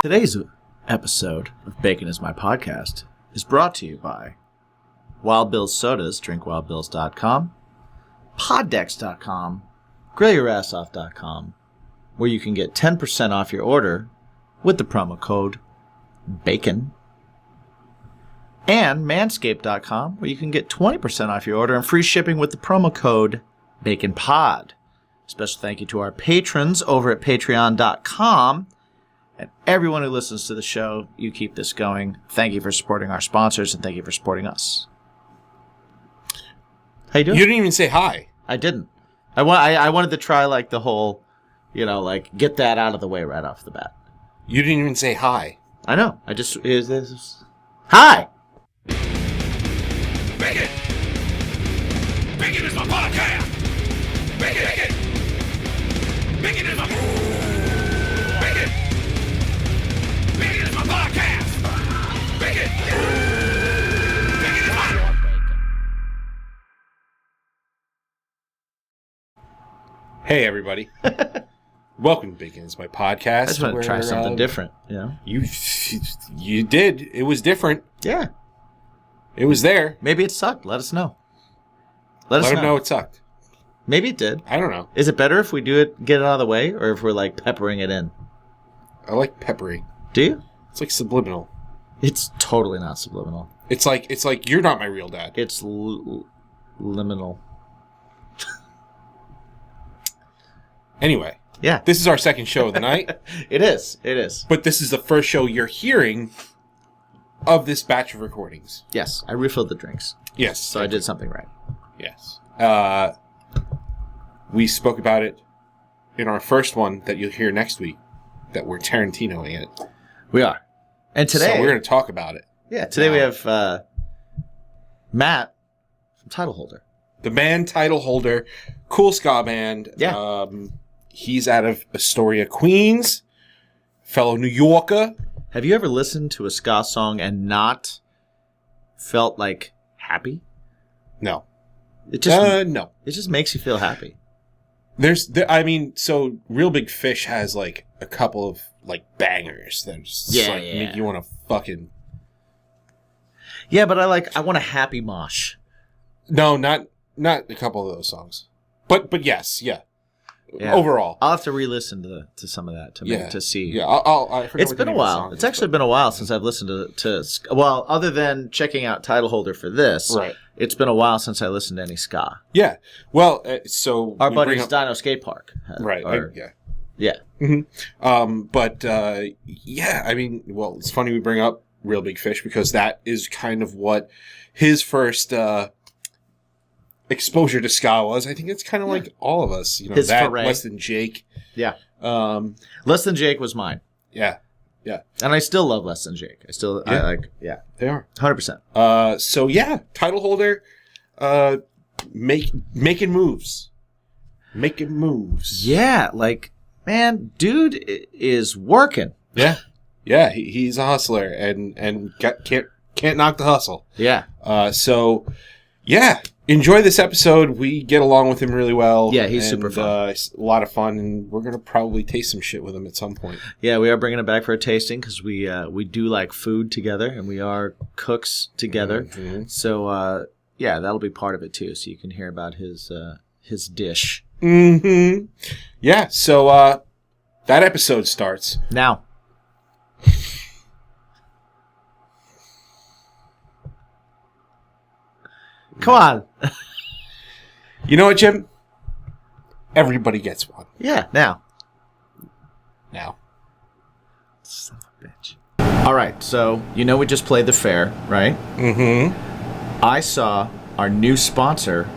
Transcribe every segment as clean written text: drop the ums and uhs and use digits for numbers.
Today's episode of Bacon is My Podcast is brought to you by Wild Bill's Sodas, drinkwildbills.com, poddex.com, grillyourassoff.com, where you can get 10% off your order with the promo code BACON, and manscaped.com, where you can get 20% off your order and free shipping with the promo code BACONPOD. Special thank you to our patrons over at patreon.com. And everyone who listens to the show, you keep this going. Thank you for supporting our sponsors, and thank you for supporting us. How you doing? You didn't even say hi. I didn't. I wanted to try like the whole, get that out of the way right off the bat. You didn't even say hi. I know. Hi. Bacon! Bacon is my podcast! Bacon! Bacon! Bacon is my... Bacon! Bacon is my podcast! Bacon! Bacon is my... Hey, everybody. Welcome to Bacon is My Podcast. I just want to try something different, you know? You did. It was different. Yeah. It was there. Maybe it sucked. Let us know. Let them know it sucked. Maybe it did. I don't know. Is it better if we get it out of the way, or if we're like peppering it in? I like peppery. Do you? It's like subliminal. It's totally not subliminal. It's like you're not my real dad. It's liminal. Anyway. Yeah. This is our second show of the night. It is. But this is the first show you're hearing of this batch of recordings. Yes. I refilled the drinks. Yes. So I did something right. Yes. We spoke about it in our first one that you'll hear next week, that we're Tarantinoing it. We are. And today... So we're going to talk about it. Yeah, today we have Matt from Title Holder. The band Title Holder, cool ska band. Yeah. He's out of Astoria, Queens, fellow New Yorker. Have you ever listened to a ska song and not felt like happy? No. It just no. It just makes you feel happy. So Real Big Fish has like a couple of like bangers that just make you want to fucking. Yeah, but I want a happy mosh. No, not a couple of those songs. But yes, yeah. Overall, I'll have to re-listen to some of that to see. Yeah, it's been a while. It's actually been a while since I've listened to well, other than checking out Title Holder for this. Right. It's been a while since I listened to any ska. Yeah. Well, so our buddies Dino Skate Park. Right. Yeah. Mm-hmm. But yeah, I mean, well, it's funny we bring up Real Big Fish because that is kind of what his first exposure to ska was. I think it's kind of like all of us, his that foray. Less Than Jake. Yeah. Less Than Jake was mine. Yeah. And I still love Less Than Jake. They are 100%. So yeah, Title Holder, making moves. Yeah, like, man, dude is working. Yeah. He's a hustler and can't knock the hustle. Yeah. So yeah, enjoy this episode. We get along with him really well. Yeah, he's super fun. It's a lot of fun, and we're gonna probably taste some shit with him at some point. Yeah, we are bringing it back for a tasting because we do like food together, and we are cooks together. Mm-hmm. So yeah, that'll be part of it too. So you can hear about his dish. Mm-hmm. Yeah. So that episode starts now. Come on. You know what, Jim? Everybody gets one. Yeah, now. Son of a bitch. All right, so we just played the fair, right? Mm-hmm. I saw our new sponsor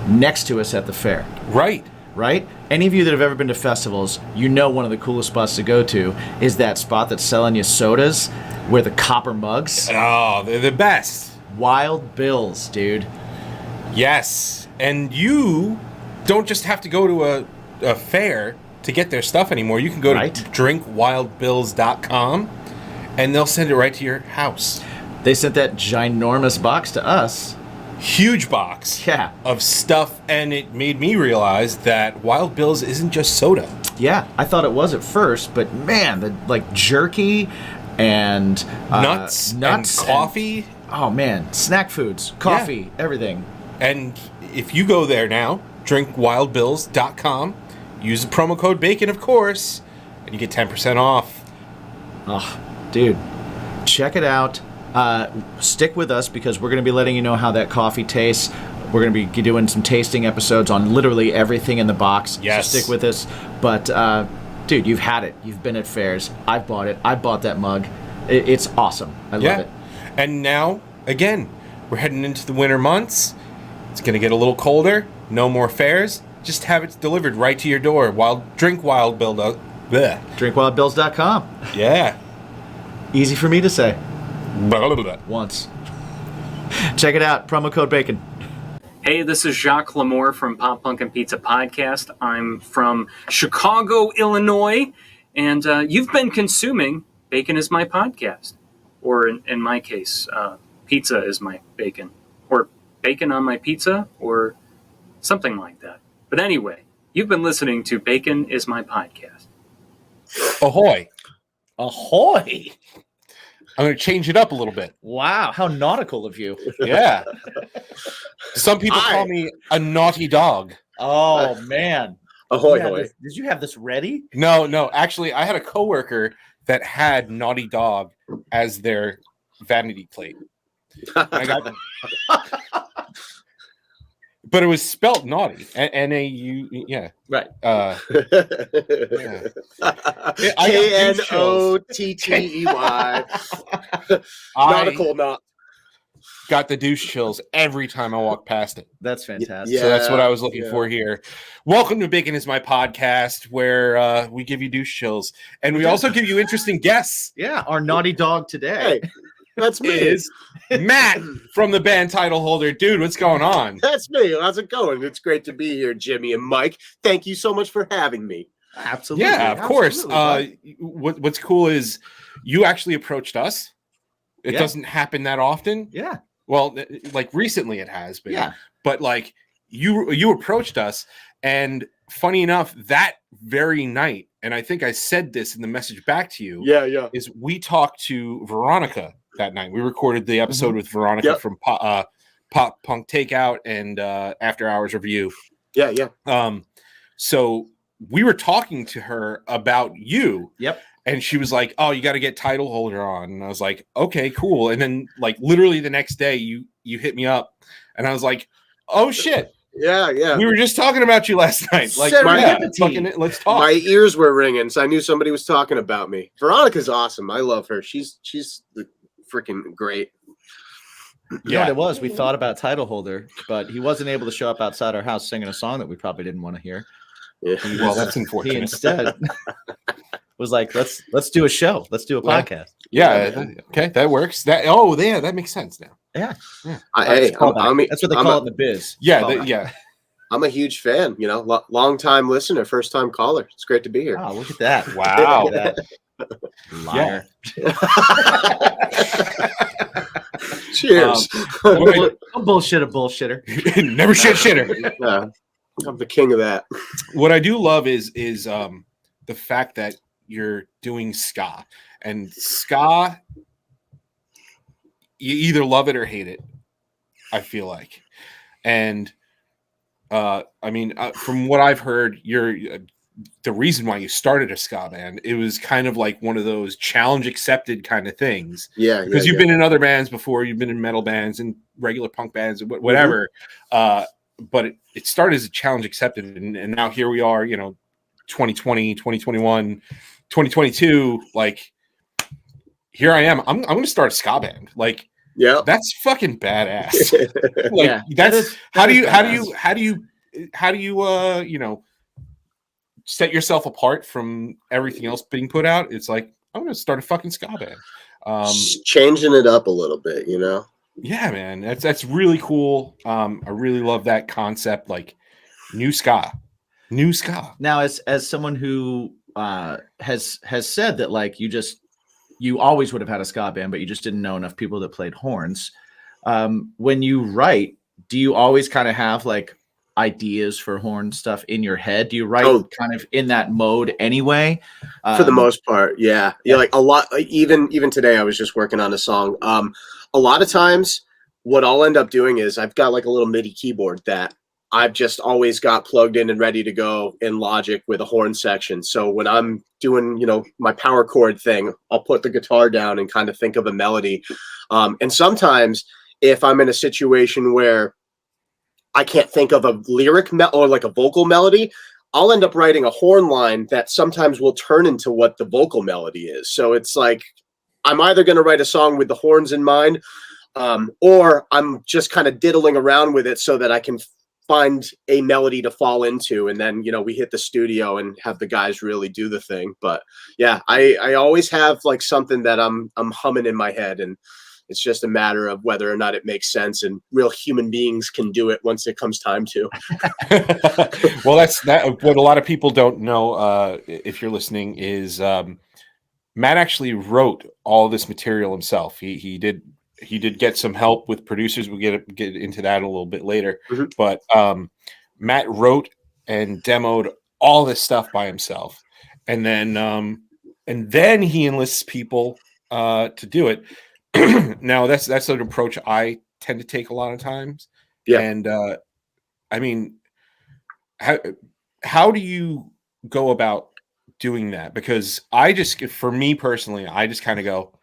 next to us at the fair. Right? Any of you that have ever been to festivals, one of the coolest spots to go to is that spot that's selling you sodas with the copper mugs. Oh, they're the best. Wild Bill's, dude. Yes. And you don't just have to go to a fair to get their stuff anymore. You can go to drinkwildbills.com and they'll send it right to your house. They sent that ginormous box to us. Huge box of stuff, and it made me realize that Wild Bill's isn't just soda. Yeah, I thought it was at first, but man, the like jerky and nuts and coffee. Oh man, snack foods, coffee, everything. And if you go there now, drinkwildbills.com, use the promo code BACON, of course, and you get 10% off. Oh, dude, check it out. Stick with us because we're going to be letting you know how that coffee tastes. We're going to be doing some tasting episodes on literally everything in the box. Yes. So stick with us. But, dude, you've had it. You've been at fairs. I've bought it. I bought that mug. It's awesome. I love it. And now, again, we're heading into the winter months. It's going to get a little colder. No more fairs. Just have it delivered right to your door. Drinkwildbills.com. Yeah. Easy for me to say. Blah, blah, blah. Once. Check it out. Promo code BACON. Hey, this is Jacques Lamour from Pop Punk and Pizza Podcast. I'm from Chicago, Illinois, and you've been consuming Bacon is My Podcast. Or in my case, pizza is my bacon. Or bacon on my pizza, or something like that. But anyway, you've been listening to Bacon is My Podcast. Ahoy. Ahoy! I'm going to change it up a little bit. Wow, how nautical of you. Yeah. Some people call me a naughty dog. Oh, man. Ahoy, hoy. Did you have this ready? No. Actually, I had a coworker that had naughty dog as their vanity plate. But it was spelt naughty. N-A-U, yeah. Right. Yeah. K-N-O-T-T-E-Y. Nautical knot. Got the douche chills every time I walk past it. That's fantastic. Yeah. So that's what I was looking for here. Welcome to Bacon is My Podcast, where we give you douche chills. And we also give you interesting guests. Yeah, our naughty dog today. Hey, that's me. Is Matt from the band Title Holder. Dude, what's going on? That's me. How's it going? It's great to be here, Jimmy and Mike. Thank you so much for having me. Absolutely. Yeah, of course. Absolutely, What's cool is you actually approached us. It Yeah. doesn't happen that often. yeah. Well, like recently it has been. Yeah. But like you approached us, and funny enough, that very night, and I think I said this in the message back to you, Yeah. is we talked to Veronica that night. We recorded the episode with Veronica Yep. from Pop Punk Takeout and After Hours Review. Yeah. So we were talking to her about you. Yep. And she was like, "Oh, you got to get Title Holder on." And I was like, "Okay, cool." And then, like, literally the next day, you hit me up, and I was like, "Oh shit, Yeah. we were just talking about you last night." Like, Serendipity. fucking, let's talk. My ears were ringing, so I knew somebody was talking about me. Veronica's awesome. I love her. She's the freaking great. You know what it was? We thought about Title Holder, but he wasn't able to show up outside our house singing a song that we probably didn't want to hear. Yeah. Well, that's He unfortunate. instead was like, let's do a show. Let's do a podcast. Okay, that works. That makes sense now. Yeah. Hey, That's what they call it in the biz. Yeah. I'm a huge fan. You know, long time listener, first time caller. It's great to be here. Wow, look at that. Wow. Look at that. Liar. Cheers. I'm bullshit a bullshitter. Never shitter. Yeah, I'm the king of that. What I do love is the fact that you're doing ska, and ska, you either love it or hate it, I feel like. And from what I've heard, you're the reason why you started a ska band. It was kind of like one of those challenge accepted kind of things. Yeah, Because you've been in other bands before, you've been in metal bands and regular punk bands and whatever. But it started as a challenge accepted, and now here we are, 2020, 2021, 2022. Like, here I am. I'm going to start a ska band. Like, yeah, that's fucking badass. Like, Yeah, that's that is how do you set yourself apart from everything else being put out? It's like, I'm going to start a fucking ska band. Changing it up a little bit, Yeah, man, that's really cool. I really love that concept, like new ska. Now, as someone who has said that, like, you always would have had a ska band, but you just didn't know enough people that played horns. When you write, do you always kind of have like ideas for horn stuff in your head? Do you write kind of in that mode anyway? For the most part, yeah. Like a lot. Even today, I was just working on a song. A lot of times, what I'll end up doing is I've got like a little MIDI keyboard that I've just always got plugged in and ready to go in Logic with a horn section. So when I'm doing, my power chord thing, I'll put the guitar down and kind of think of a melody. And sometimes if I'm in a situation where I can't think of a lyric or like a vocal melody, I'll end up writing a horn line that sometimes will turn into what the vocal melody is. So it's like, I'm either going to write a song with the horns in mind, or I'm just kind of diddling around with it so that I can find a melody to fall into, and then we hit the studio and have the guys really do the thing. But yeah, I always have like something that I'm humming in my head, and it's just a matter of whether or not it makes sense, and real human beings can do it once it comes time to. Well, that's what a lot of people don't know, if you're listening, is Matt actually wrote all this material himself. He did get some help with producers. We'll get into that a little bit later. Mm-hmm. But Matt wrote and demoed all this stuff by himself, and then he enlists people to do it. Now that's an approach I tend to take a lot of times. Yeah. And I mean, how do you go about doing that? Because for me personally, I just kind of go,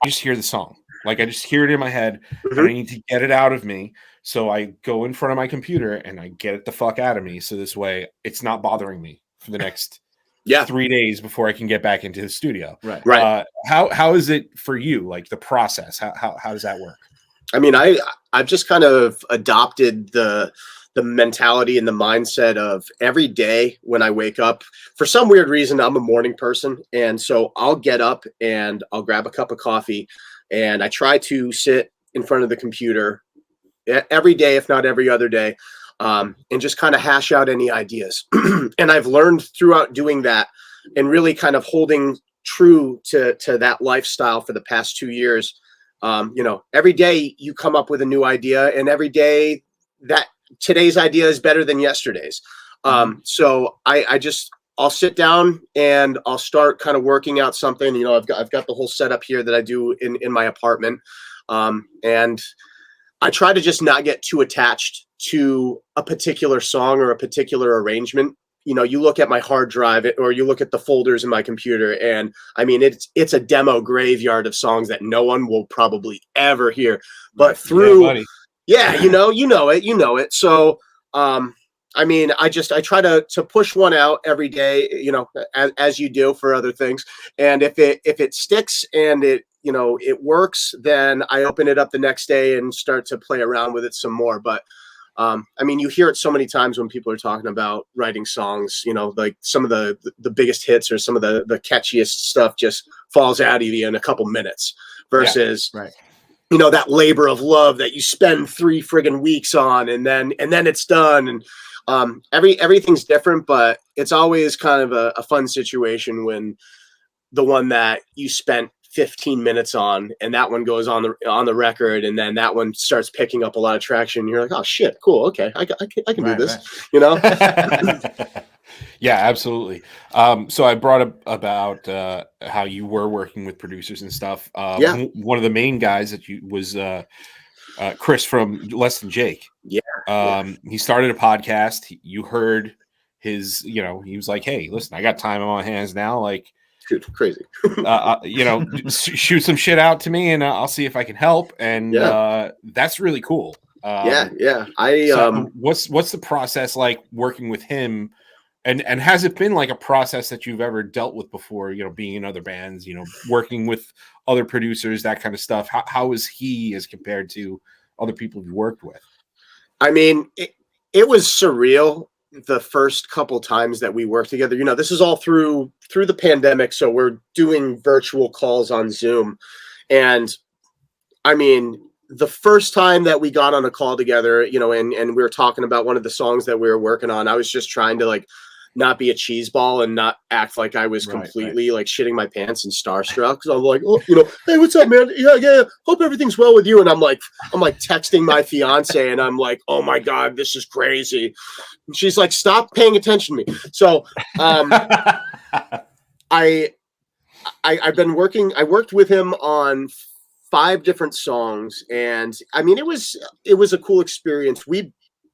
I just hear the song. Like I just hear it in my head, mm-hmm. and I need to get it out of me. So I go in front of my computer and I get it the fuck out of me. So this way it's not bothering me for the next 3 days before I can get back into the studio. Right. How is it for you? Like the process, how does that work? I mean, I've just kind of adopted the mentality and the mindset of every day when I wake up. For some weird reason, I'm a morning person. And so I'll get up and I'll grab a cup of coffee, and I try to sit in front of the computer every day, if not every other day, and just kind of hash out any ideas. And I've learned throughout doing that and really kind of holding true to that lifestyle for the past 2 years. Every day you come up with a new idea, and every day that today's idea is better than yesterday's. So I'll sit down and I'll start kind of working out something. I've got the whole setup here that I do in my apartment. And I try to just not get too attached to a particular song or a particular arrangement. You look at my hard drive or you look at the folders in my computer, and I mean, it's a demo graveyard of songs that no one will probably ever hear, but through, you know it. So, I mean, I try to push one out every day, as you do for other things. And if it sticks and it works, then I open it up the next day and start to play around with it some more. But I mean, you hear it so many times when people are talking about writing songs, like some of the biggest hits or some of the catchiest stuff just falls out of you in a couple minutes versus, that labor of love that you spend 3 friggin' weeks on, and then it's done. And everything's different, but it's always kind of a fun situation when the one that you spent 15 minutes on, and that one goes on the record, and then that one starts picking up a lot of traction, and you're like, oh shit, cool, okay, I can do this. Yeah, absolutely. So I brought up about how you were working with producers and stuff. One of the main guys that was Chris from Less Than Jake. He started a podcast. You heard his, he was like, hey, listen, I got time on my hands now, like, dude, crazy. Shoot some shit out to me, and I'll see if I can help. And that's really cool. What's the process like working with him? And has it been like a process that you've ever dealt with before? Being in other bands, working with other producers, that kind of stuff. How is he as compared to other people you've worked with? I mean, it was surreal the first couple times that we worked together. This is all through the pandemic, so we're doing virtual calls on Zoom. And I mean, the first time that we got on a call together, and we were talking about one of the songs that we were working on, I was just trying to like not be a cheeseball and not act like I was completely like shitting my pants and starstruck. So I'm like, oh, hey, what's up, man? Yeah. Hope everything's well with you. And I'm like texting my fiance, and I'm like, oh my God, this is crazy. And she's like, stop paying attention to me. So I've been working. I worked with him on 5 different songs, and I mean, it was a cool experience. We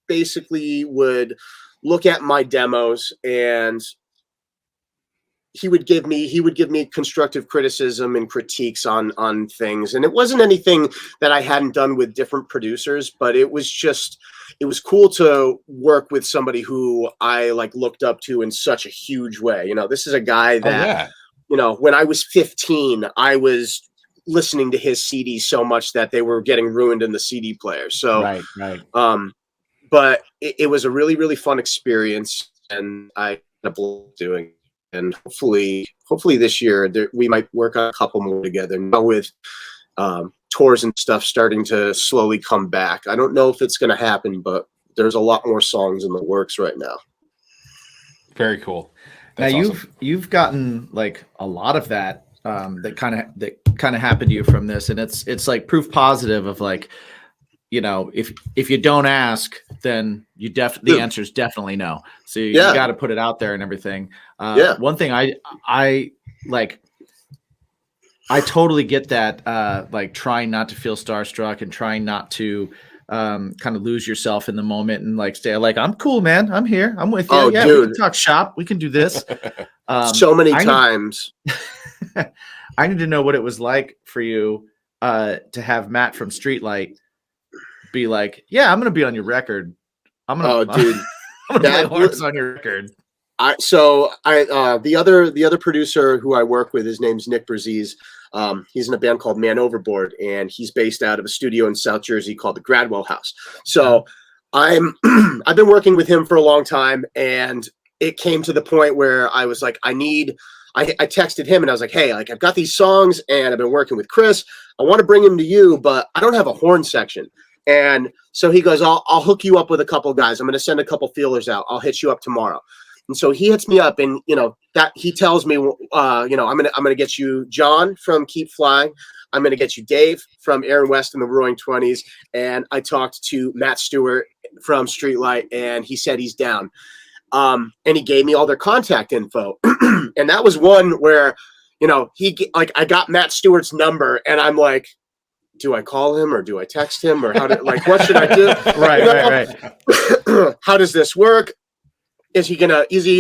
basically would look at my demos, and he would give me constructive criticism and critiques on things. And it wasn't anything that I hadn't done with different producers, but it was cool to work with somebody who I like looked up to in such a huge way. This is a guy that, when I was 15, I was listening to his CDs so much that they were getting ruined in the CD player. So, right. But it was a really, really fun experience, and I love doing it. And hopefully this year we might work on a couple more together now with tours and stuff starting to slowly come back. I don't know if it's going to happen, but there's a lot more songs in the works right now. Very cool. That's awesome. You've gotten like a lot of that that kind of happened to you from this, and it's like proof positive of like, if you don't ask, then the answer is definitely no. So you got to put it out there and everything. One thing I like, I totally get that, like trying not to feel starstruck and trying not to kind of lose yourself in the moment and like stay like, I'm cool, man. I'm here. I'm with you. Oh, yeah, dude. we can talk shop. We can do this. So many times. I need to know what it was like for you to have Matt from Streetlight be like, yeah, I'm going to be on your record. I'm going to play horns on your record. The other producer who I work with, his name's Nick Braziz. He's in a band called Man Overboard, and he's based out of a studio in South Jersey called the Gradwell House. So I've been working with him for a long time, and it came to the point where I was like, I texted him and I was like, hey, like I've got these songs and I've been working with Chris. I want to bring him to you, but I don't have a horn section. And so he goes, I'll hook you up with a couple guys. I'm going to send a couple feelers out. I'll hit you up tomorrow. And so he hits me up, and that he tells me, I'm gonna get you John from Keep Flying. I'm gonna get you Dave from Aaron West and the Roaring 20s. And I talked to Matt Stewart from Streetlight, and he said he's down. And he gave me all their contact info. And that was one where, I got Matt Stewart's number, and I'm like, do I call him or do I text him, or what should I do? Right. How does this work? Is he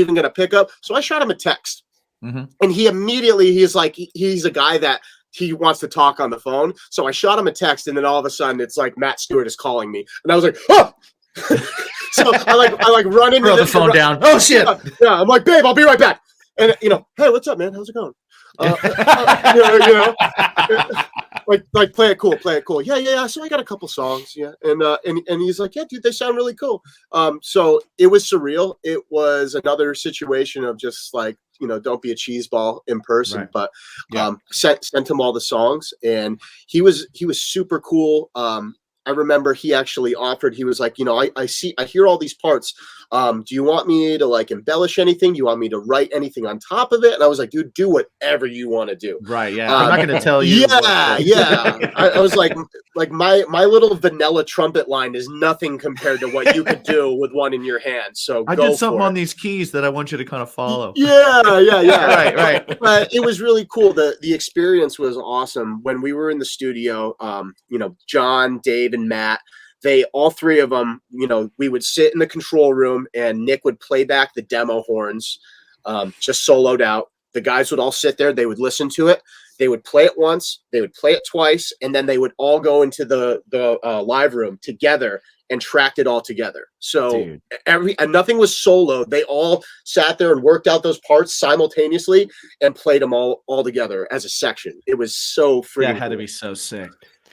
even gonna pick up? So I shot him a text, and he immediately, he's a guy that he wants to talk on the phone. So I shot him a text, and then all of a sudden it's like Matt Stewart is calling me, and I was like, oh. So I run into the phone down. Oh shit! Yeah, I'm like, babe, I'll be right back. And hey, what's up, man? How's it going? Like play it cool. Yeah. So I got a couple songs, and he's like, yeah, dude, they sound really cool. So it was surreal. It was another situation of just like, don't be a cheeseball in person, but sent him all the songs, and he was super cool. I remember he actually offered, he was like, I hear all these parts. Do you want me to like embellish anything? Do you want me to write anything on top of it? And I was like, dude, do whatever you want to do. Right. Yeah. I'm not going to tell you. Yeah. I was like my little vanilla trumpet line is nothing compared to what you could do with one in your hand. So I did something on these keys that I want you to kind of follow. Yeah. Right. But it was really cool. The experience was awesome. When we were in the studio, John, Dave, and Matt, all three of them, we would sit in the control room, and Nick would play back the demo horns, just soloed out. The guys would all sit there. They would listen to it. They would play it once. They would play it twice. And then they would all go into the live room together and tracked it all together. So and nothing was solo. They all sat there and worked out those parts simultaneously and played them all together as a section. It was so freaking That had to be so sick.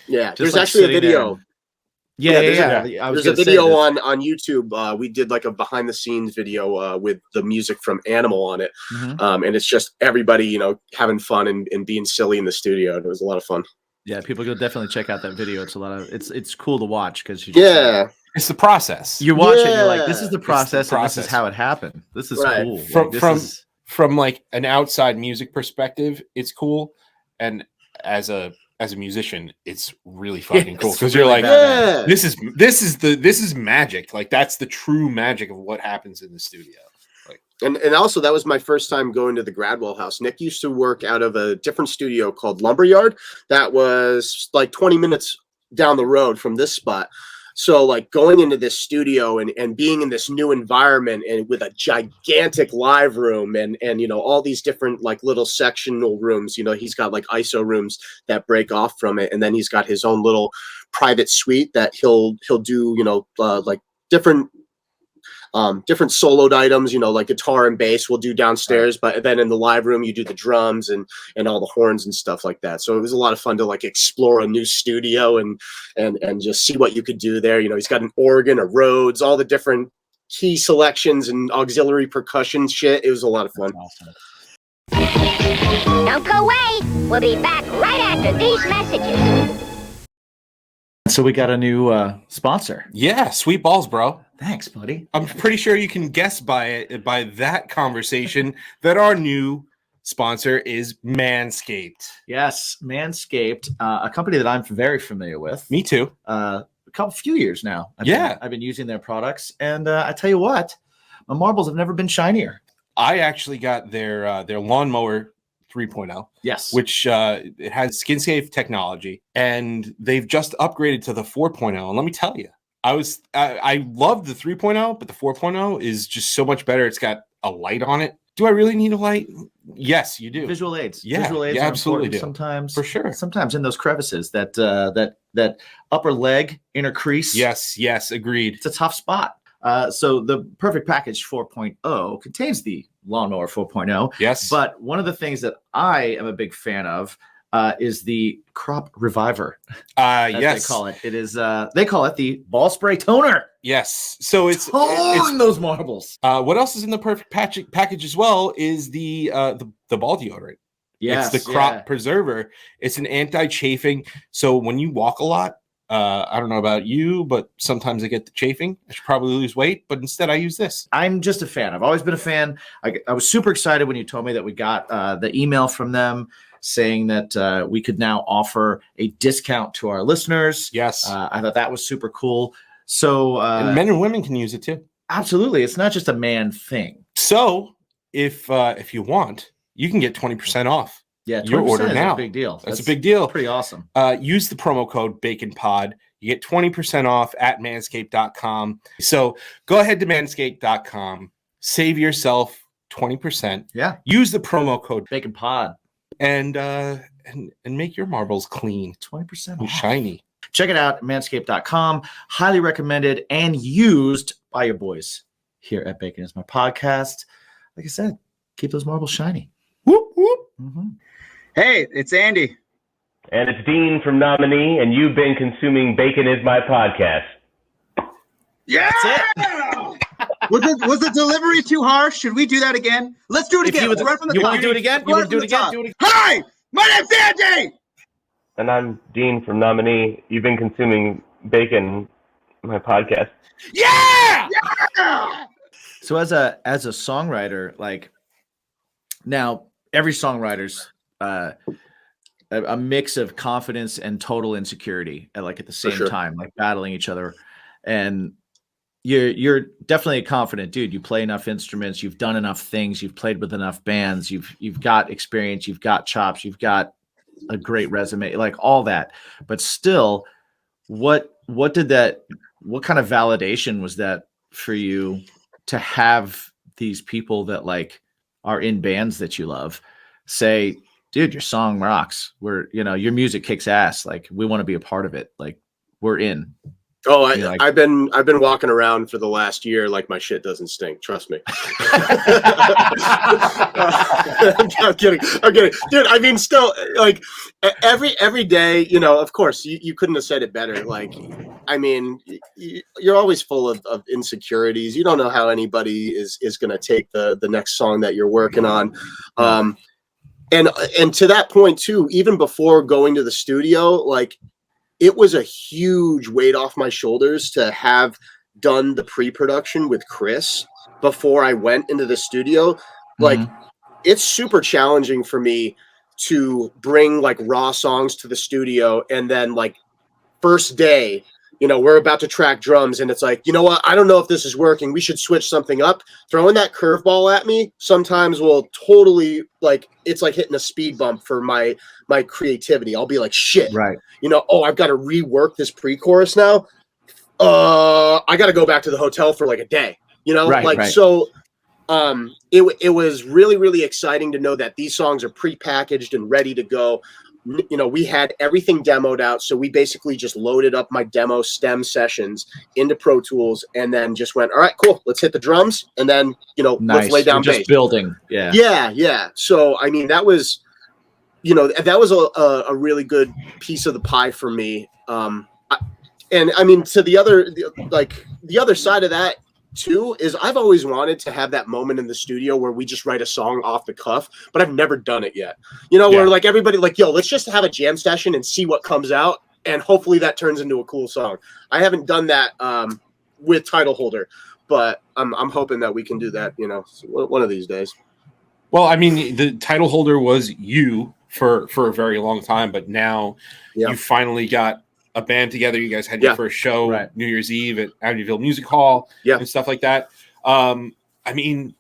Yeah. Just there's like actually a video. There. Yeah. There's a video on YouTube. We did like a behind the scenes video with the music from Animal on it. And it's just everybody, having fun and being silly in the studio. It was a lot of fun. Yeah, people go definitely check out that video. It's it's cool to watch because It's the process. You watch it and you're like, this is the the process, and this process. is how it happened. This is Right. cool. From like an outside music perspective, it's cool, and as a musician, it's really fucking cool because you're like, Yeah. this is magic. Like that's the true magic of what happens in the studio. Like, And also that was my first time going to the Gradwell house. Nick used to work out of a different studio called Lumberyard that was like 20 minutes down the road from this spot. So like going into this studio and being in this new environment and with a gigantic live room and you know all these different like little sectional rooms, you know, he's got like ISO rooms that break off from it, and then he's got his own little private suite that he'll do, you know, like different soloed items, you know, like guitar and bass we'll do downstairs, but then in the live room you do the drums and all the horns and stuff like that. So it was a lot of fun to like explore a new studio and just see what you could do there. You know, he's got an organ, a Rhodes, all the different key selections and auxiliary percussion shit. It was a lot of fun. Awesome. Don't go away. We'll be back right after these messages. So we got a new sponsor. yeah, sweet balls, bro. Thanks, buddy. I'm pretty sure you can guess by that conversation that our new sponsor is Manscaped. Yes, Manscaped, a company that I'm very familiar with. Me too. Few years now. I've been using their products, and I tell you what, my marbles have never been shinier. I actually got their lawnmower 3.0. Yes, Which it has skin safe technology, and they've just upgraded to the 4.0. And let me tell you, I love the 3.0, but the 4.0 is just so much better. It's got a light on it. Do I really need a light? Yes, you do. visual aids. Yeah, visual aids you are absolutely important do. sometimes, For sure. Sometimes in those crevices, that upper leg, inner crease. Yes, agreed. It's a tough spot. So the Perfect Package 4.0 contains the Lawnmower 4.0. Yes. But one of the things that I am a big fan of is the Crop Reviver, as yes. they call it. It is they call it the ball spray toner. Yes. So it's those marbles. what else is in the Perfect package as well is the ball deodorant. Yes, it's the crop preserver. It's an anti-chafing. So when you walk a lot, I don't know about you, but sometimes I get the chafing. I should probably lose weight, but instead I use this. I'm just a fan. I've always been a fan. I was super excited when you told me that we got the email from them saying that we could now offer a discount to our listeners. Yes. I thought that was super cool. So And men and women can use it too. absolutely. It's not just a man thing. So if you want, you can get 20% off. Yeah, your 20% order is now. a big deal. That's a big deal. Pretty awesome. Use the promo code BACONPOD. You get 20% off at manscaped.com. So go ahead to manscaped.com. Save yourself 20%. Yeah. Use the promo code Bacon Pod. and make your marbles clean 20% and off. shiny. Check it out, manscaped.com. Highly recommended and used by your boys here at Bacon Is My Podcast. Like I said, keep those marbles shiny. Whoop, whoop. Mm-hmm. Hey, it's Andy. And it's Dean from Nominee, and you've been consuming Bacon Is My Podcast. Yeah! Was the delivery too harsh? Should we do that again? Let's do it again. Right from the You top. want to do it again? You Right want to do it from the again? top. Do it again? Hi, my name's Andy. And I'm Dean from Nominee. You've been consuming Bacon, my podcast. Yeah! So as a songwriter, like now every songwriter's a mix of confidence and total insecurity at the same sure. time, like battling each other. And you're definitely a confident dude. You play enough instruments, you've done enough things, you've played with enough bands, you've got experience, you've got chops, you've got a great resume, like all that. But still, what kind of validation was that for you to have these people that like are in bands that you love say, dude, your song rocks. Your music kicks ass. Like, we want to be a part of it. Like, we're in. Oh, You're like- I've been walking around for the last year like my shit doesn't stink. Trust me. I'm kidding. Dude, I mean, still, like every day, you know, of course, you couldn't have said it better. Like, I mean, you're always full of insecurities. You don't know how anybody is going to take the next song that you're working on. And to that point too, even before going to the studio, like it was a huge weight off my shoulders to have done the pre-production with Chris before I went into the studio. Like, it's super challenging for me to bring like raw songs to the studio, and then like first day, you know, we're about to track drums and it's like, you know what, I don't know if this is working, we should switch something up. Throwing that curveball at me sometimes will totally, like, it's like hitting a speed bump for my creativity. I'll be like, shit, Right. you know, oh, I've got to rework this pre-chorus now. I got to go back to the hotel for like a day, you know, so it was really, really exciting to know that these songs are pre-packaged and ready to go. You know, we had everything demoed out, so we basically just loaded up my demo stem sessions into Pro Tools and then just went, all right, cool, let's hit the drums, and then, you know, let's lay down bass. Just building. Yeah. So I mean, that was, you know, that was a really good piece of the pie for me. And I mean, to the other side of that too is I've always wanted to have that moment in the studio where we just write a song off the cuff, but I've never done it yet. You know, where like everybody like, yo, let's just have a jam session and see what comes out, and hopefully that turns into a cool song. I haven't done that with Title Holder, but I'm hoping that we can do that, you know, one of these days. Well, I mean, the Title Holder was you for a very long time, but now you finally got a band together. You guys had your first show New Year's Eve at Amityville Music Hall and stuff like that. I mean,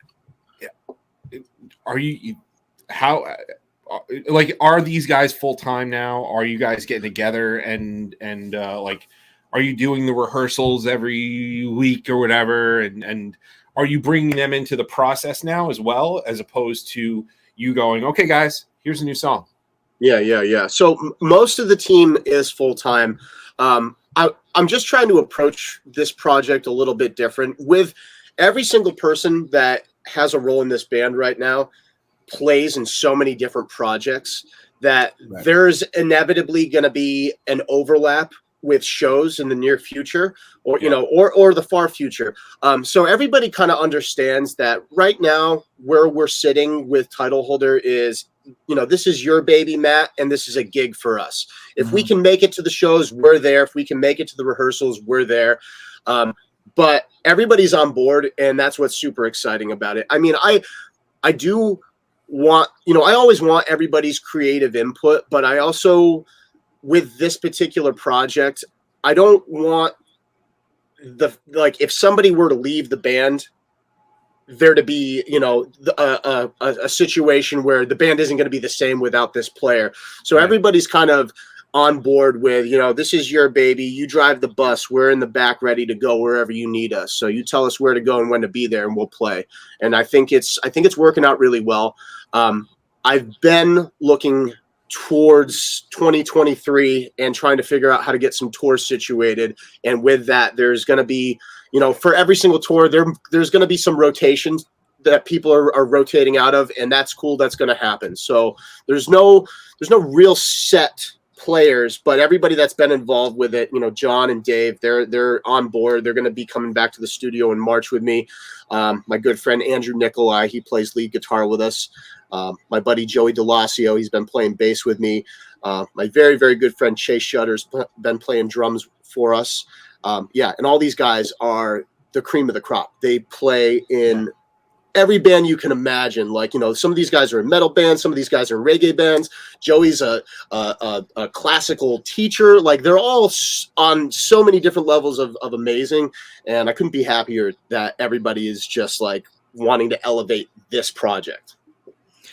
are you are these guys full time now? Are you guys getting together and like, are you doing the rehearsals every week or whatever? And are you bringing them into the process now as well, as opposed to you going, okay, guys, here's a new song? Yeah. So most of the team is full time. I'm just trying to approach this project a little bit different. With every single person that has a role in this band right now plays in so many different projects that there's inevitably going to be an overlap with shows in the near future, or you know, or the far future. So everybody kind of understands that right now where we're sitting with Title Holder is, you know, this is your baby, Matt, and this is a gig for us. If we can make it to the shows, we're there. If we can make it to the rehearsals, we're there. But everybody's on board, and that's what's super exciting about it. I mean, I do want, you know, I always want everybody's creative input, but I also, with this particular project, I don't want if somebody were to leave the band, there to be, you know, a situation where the band isn't going to be the same without this player. So everybody's kind of on board with, you know, this is your baby. You drive the bus. We're in the back ready to go wherever you need us. So you tell us where to go and when to be there, and we'll play. And I think it's working out really well. I've been looking towards 2023 and trying to figure out how to get some tours situated. And with that, there's going to be, you know, for every single tour, there's going to be some rotations that people are rotating out of, and that's cool. That's going to happen. So there's no real set players, but everybody that's been involved with it, you know, John and Dave, they're on board. They're going to be coming back to the studio in March with me. My good friend Andrew Nicolai, he plays lead guitar with us. My buddy Joey DeLacio, he's been playing bass with me. My very, very good friend Chase Shutter's been playing drums for us. And all these guys are the cream of the crop. They play in every band you can imagine. Like, you know, some of these guys are in metal bands, some of these guys are in reggae bands. Joey's a classical teacher. Like, they're all on so many different levels of amazing. And I couldn't be happier that everybody is just like wanting to elevate this project.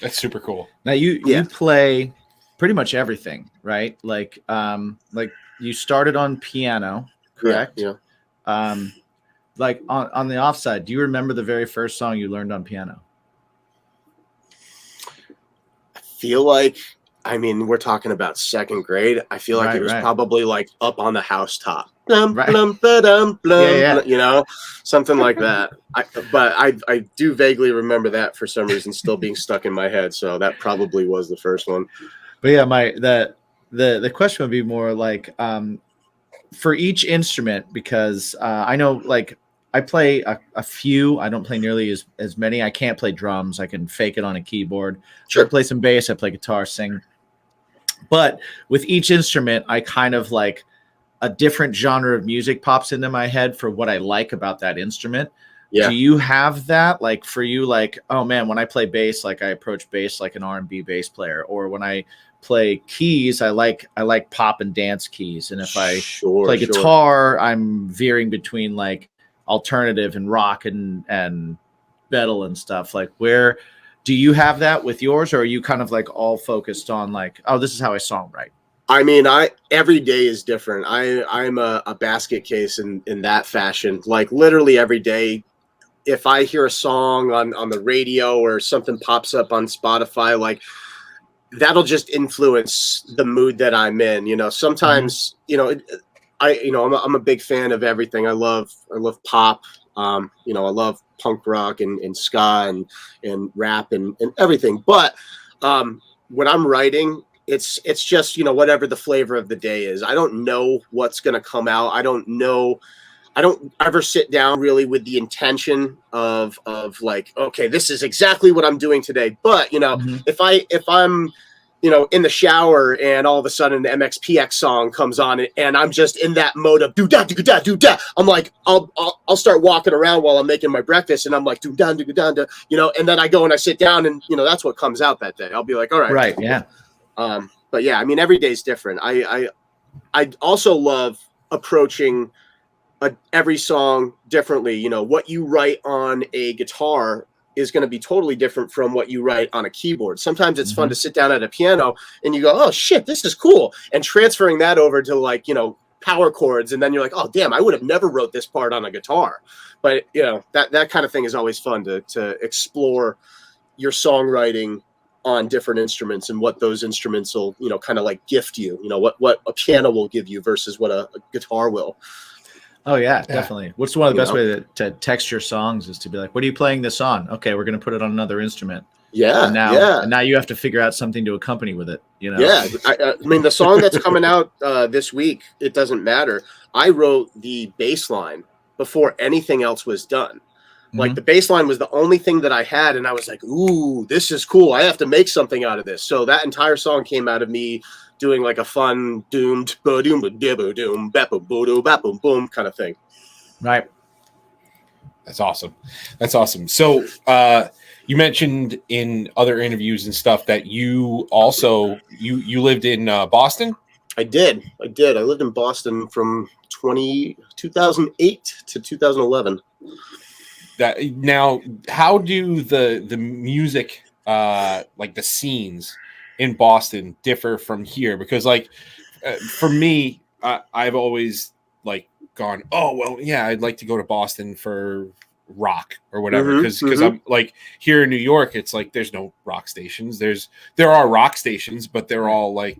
That's super cool. Now you play pretty much everything, right? Like you started on piano, correct? Yeah. Like on the offside, do you remember the very first song you learned on piano? I feel like, I mean, we're talking about second grade. I feel like it was probably like Up on the Housetop. Blum, blum, ba-dum, blum, you know, something like that. I do vaguely remember that for some reason still being stuck in my head. So that probably was the first one. But yeah, the question would be more like for each instrument, because I know, like, I play a few. I don't play nearly as many. I can't play drums. I can fake it on a keyboard. Sure. I play some bass. I play guitar, sing. But with each instrument, I kind of like a different genre of music pops into my head for what I like about that instrument. Yeah. Do you have that? Like for you, like, oh man, when I play bass, like I approach bass like an R&B bass player, or when I play keys, I like pop and dance keys. And if I play guitar, I'm veering between like alternative and rock and metal and stuff. Like, where do you have that with yours, or are you kind of like all focused on like, oh, this is how I songwrite? I mean, every day is different. I'm a basket case in that fashion. Like literally every day, if I hear a song on the radio or something pops up on Spotify, like that'll just influence the mood that I'm in. You know, sometimes, you know, I'm a big fan of everything. I love pop. You know, I love punk rock and ska and rap and everything. But when I'm writing, it's just, you know, whatever the flavor of the day is. I don't know what's going to come out. I don't ever sit down really with the intention of like, okay, this is exactly what I'm doing today. But, you know, if I'm, you know, in the shower and all of a sudden the MXPX song comes on and I'm just in that mode of do da do da do da, I'm like, I'll start walking around while I'm making my breakfast and I'm like do da do da do, you know, and then I go and I sit down and, you know, that's what comes out that day. I'll be like, all right. Right. Yeah. But yeah, I mean, every day is different. I also love approaching every song differently. You know, what you write on a guitar is going to be totally different from what you write on a keyboard. Sometimes it's fun to sit down at a piano and you go, oh shit, this is cool. And transferring that over to like, you know, power chords. And then you're like, oh damn, I would have never wrote this part on a guitar. But you know, that kind of thing is always fun to explore your songwriting on different instruments and what those instruments will, you know, kind of like gift you, you know, what a piano will give you versus what a guitar will. Oh yeah, definitely. What's one of the best way to text your songs is to be like, what are you playing this on? Okay, we're going to put it on another instrument. Yeah. And now you have to figure out something to accompany with it. You know? Yeah. I mean, the song that's coming out this week, it doesn't matter. I wrote the bass line before anything else was done. Like the bass line was the only thing that I had. And I was like, ooh, this is cool. I have to make something out of this. So that entire song came out of me doing like a fun doom boom boom boom kind of thing. Right. That's awesome. That's awesome. So you mentioned in other interviews and stuff that you also you lived in Boston. I did. I lived in Boston from 2008 to 2011. That now, how do the music like the scenes in Boston differ from here? Because like for me, I've always like gone, oh well, yeah, I'd like to go to Boston for rock or whatever, because I'm like here in New York, it's like there's no rock stations. There are rock stations, but they're all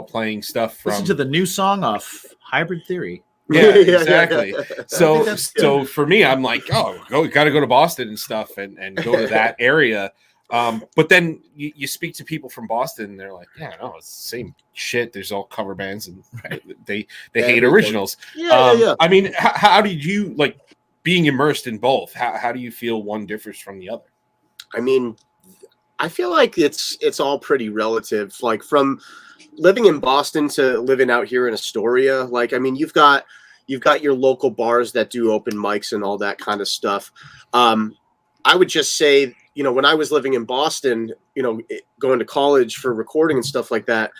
playing stuff from. Listen to the new song off Hybrid Theory. Yeah, exactly. So for me, I'm like, oh, got to go to Boston and stuff and go to that area. But then you speak to people from Boston, and they're like, yeah, no, it's the same shit. There's all cover bands, and they hate originals. Yeah. I mean, how did you like being immersed in both? How do you feel one differs from the other? I mean, I feel like it's all pretty relative. Like from living in Boston to living out here in Astoria, like, I mean, you've got your local bars that do open mics and all that kind of stuff. I would just say, you know, when I was living in Boston, you know, going to college for recording and stuff like that,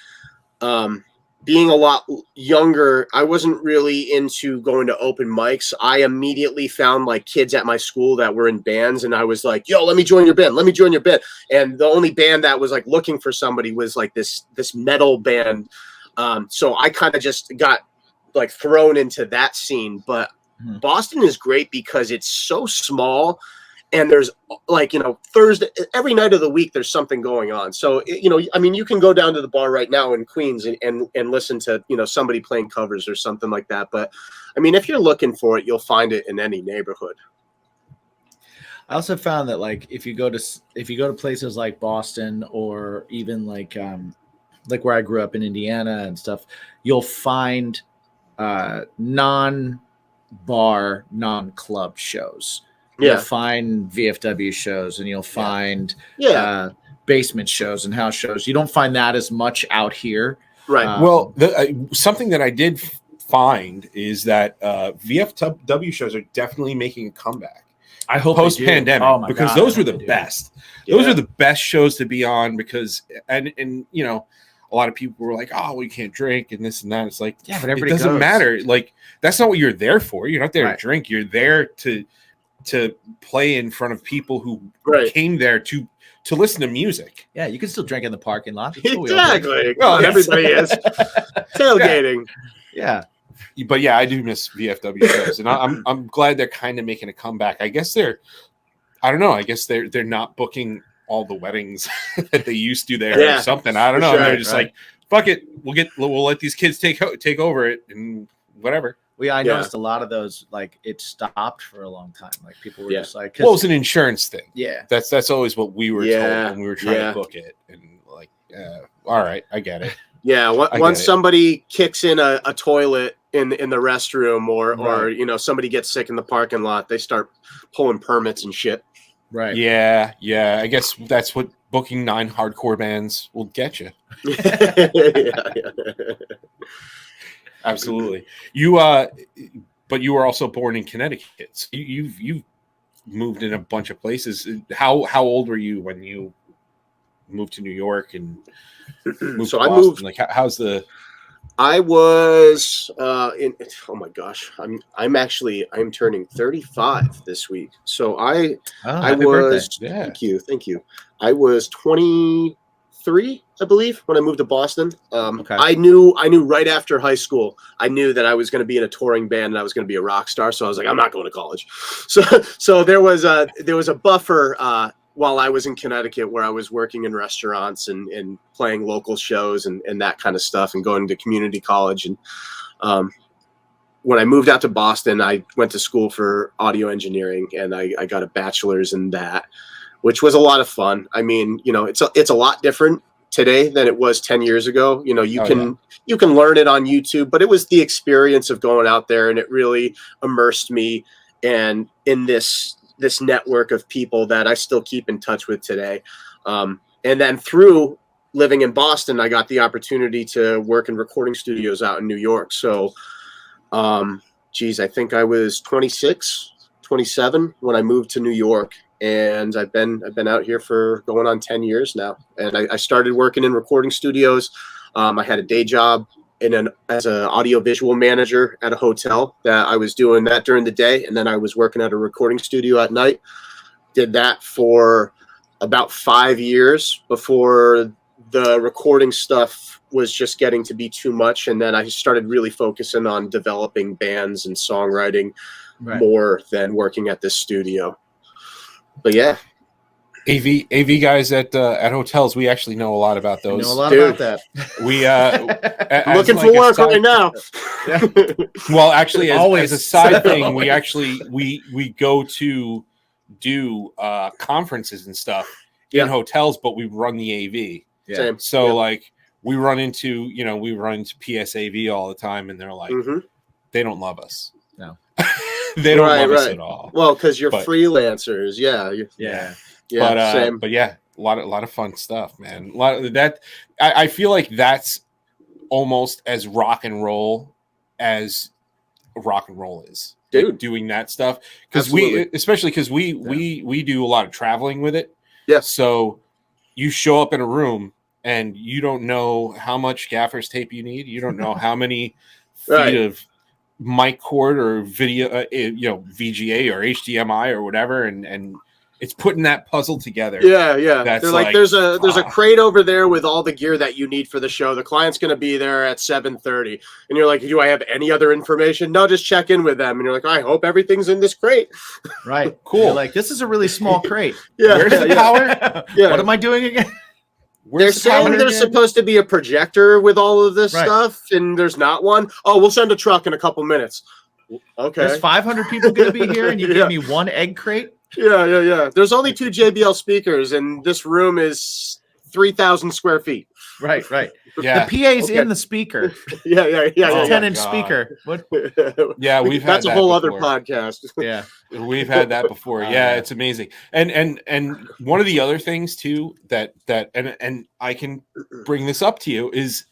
being a lot younger, I wasn't really into going to open mics. I immediately found like kids at my school that were in bands, and I was like, yo, let me join your band. And the only band that was like looking for somebody was like this metal band. So I kind of just got like thrown into that scene. But Boston is great because it's so small. And there's like, you know, Thursday, every night of the week, there's something going on. So, you know, I mean, you can go down to the bar right now in Queens and listen to, you know, somebody playing covers or something like that. But I mean, if you're looking for it, you'll find it in any neighborhood. I also found that like if you go to places like Boston or even like where I grew up in Indiana and stuff, you'll find non-bar, non-club shows. You'll find VFW shows, and you'll find basement shows and house shows. You don't find that as much out here. Right. Well, something that I did find is that VFW shows are definitely making a comeback. I hope post pandemic, oh my because God, those I were hope the they do. best. Yeah. Those are the best shows to be on because and you know, a lot of people were like, "Oh, we can't drink and this and that." It's like, Yeah, but it everybody doesn't goes. matter. Like that's not what you're there for. You're not there Right. to drink. You're there to play in front of people who Right. came there to listen to music. Yeah, you can still drink in the parking lot. That's what we all do. Exactly. Well, Well, yes. everybody is tailgating. Yeah. But yeah, I do miss VFW shows, and I'm glad they're kind of making a comeback. I guess I don't know. I guess they're not booking all the weddings that they used to there Yeah, or something. I don't for know. sure, They're just right. like, fuck it, we'll let these kids take over it and whatever. I Yeah. noticed a lot of those, like, it stopped for a long time. Like, people were Yeah. just like, 'cause- Well, it's an insurance thing. yeah. That's always what we were Yeah, told when we were trying yeah. to book it, and like, all right, I get it. Yeah, I once get it. somebody kicks in a toilet in the restroom, or Right. you know, somebody gets sick in the parking lot, they start pulling permits and shit. Right. Yeah. I guess that's what booking 9 hardcore bands will get you. Yeah. Absolutely. You but you were also born in Connecticut. So you've moved in a bunch of places. How old were you when you moved to New York and moved So to I Boston? moved. Like how's the I was in. Oh my gosh, I'm turning 35 this week. So I Happy was. birthday. Yeah. Thank you. I was 23, I believe, when I moved to Boston. Okay. I knew right after high school, I knew that I was going to be in a touring band and I was going to be a rock star. So I was like, I'm not going to college. So there was a buffer while I was in Connecticut where I was working in restaurants and playing local shows and that kind of stuff and going to community college. And when I moved out to Boston, I went to school for audio engineering and I got a bachelor's in that, which was a lot of fun. I mean, you know, it's a lot different today than it was 10 years ago. You know, you can learn it on YouTube, but it was the experience of going out there, and it really immersed me and in this network of people that I still keep in touch with today. And then through living in Boston, I got the opportunity to work in recording studios out in New York. So, I think I was 26, 27 when I moved to New York. And I've been out here for going on 10 years now. And I started working in recording studios. I had a day job as an audiovisual manager at a hotel that I was doing that during the day. And then I was working at a recording studio at night. Did that for about 5 years before the recording stuff was just getting to be too much. And then I started really focusing on developing bands and songwriting more than working at this studio. But yeah. AV guys at hotels, we actually know a lot about those. Know a lot about that. We looking for work right now. Well, actually, Always. as a side thing, we actually we go to do conferences and stuff in hotels, but we run the AV. Yeah. Same. So like we run into PSAV all the time, and they're like, they don't love us. No. They don't love us at all. Well, because you're freelancers. Yeah. Same. But yeah, a lot of fun stuff, man. A lot of that. I feel like that's almost as rock and roll as rock and roll is, dude. Like doing that stuff, because we do a lot of traveling with it. Yeah. So you show up in a room and you don't know how much gaffer's tape you need. You don't know how many feet of mic cord or video, VGA or HDMI or whatever, and it's putting that puzzle together. Yeah. That's They're like, there's a crate over there with all the gear that you need for the show. The client's going to be there at 7:30, and you're like, do I have any other information? No, just check in with them. And you're like, I hope everything's in this crate. Right. Cool. You're like, this is a really small crate. Yeah. Where's the power? Yeah. What am I doing again? They're saying there's supposed to be a projector with all of this stuff, and there's not one. Oh, we'll send a truck in a couple minutes. Okay. There's 500 people going to be here, and you give me one egg crate? Yeah. There's only 2 JBL speakers, and this room is 3,000 square feet. Right. Yeah. The PA's in the speaker. Yeah. 10-inch speaker. What? Yeah, we've had that's a whole other podcast. Yeah. We've had that before. Yeah, it's amazing. And one of the other things too that and I can bring this up to you is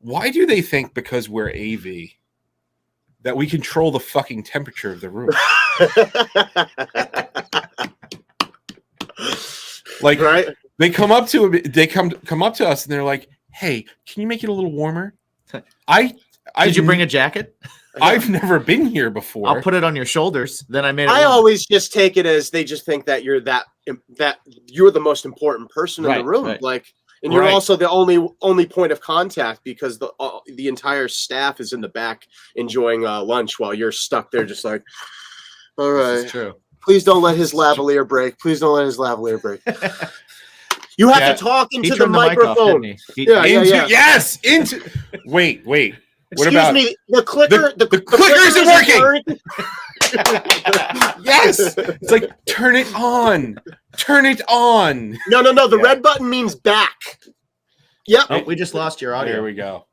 Why do they think because we're AV that we control the fucking temperature of the room? Like, Right? they come up to us and they're like, "Hey, can you make it a little warmer?" Did you bring a jacket? I've never been here before. I'll put it on your shoulders. Then I made it. I warm. always just take it as they just think that you're that you're the most important person in the room. Right. Like, and you're Right. also the only point of contact because the entire staff is in the back enjoying lunch while you're stuck there just like, all This right, is true. please don't let his lavalier break. Please don't let his lavalier break. You have Yeah. to talk He into the turned mic off, microphone. didn't he? Yeah. Yes, into. Wait. What Excuse about me, the clicker. the clicker isn't working. Yes, it's like turn it on. No. The Yeah. red button means back. Yep. Oh, we just lost your audio. There we go.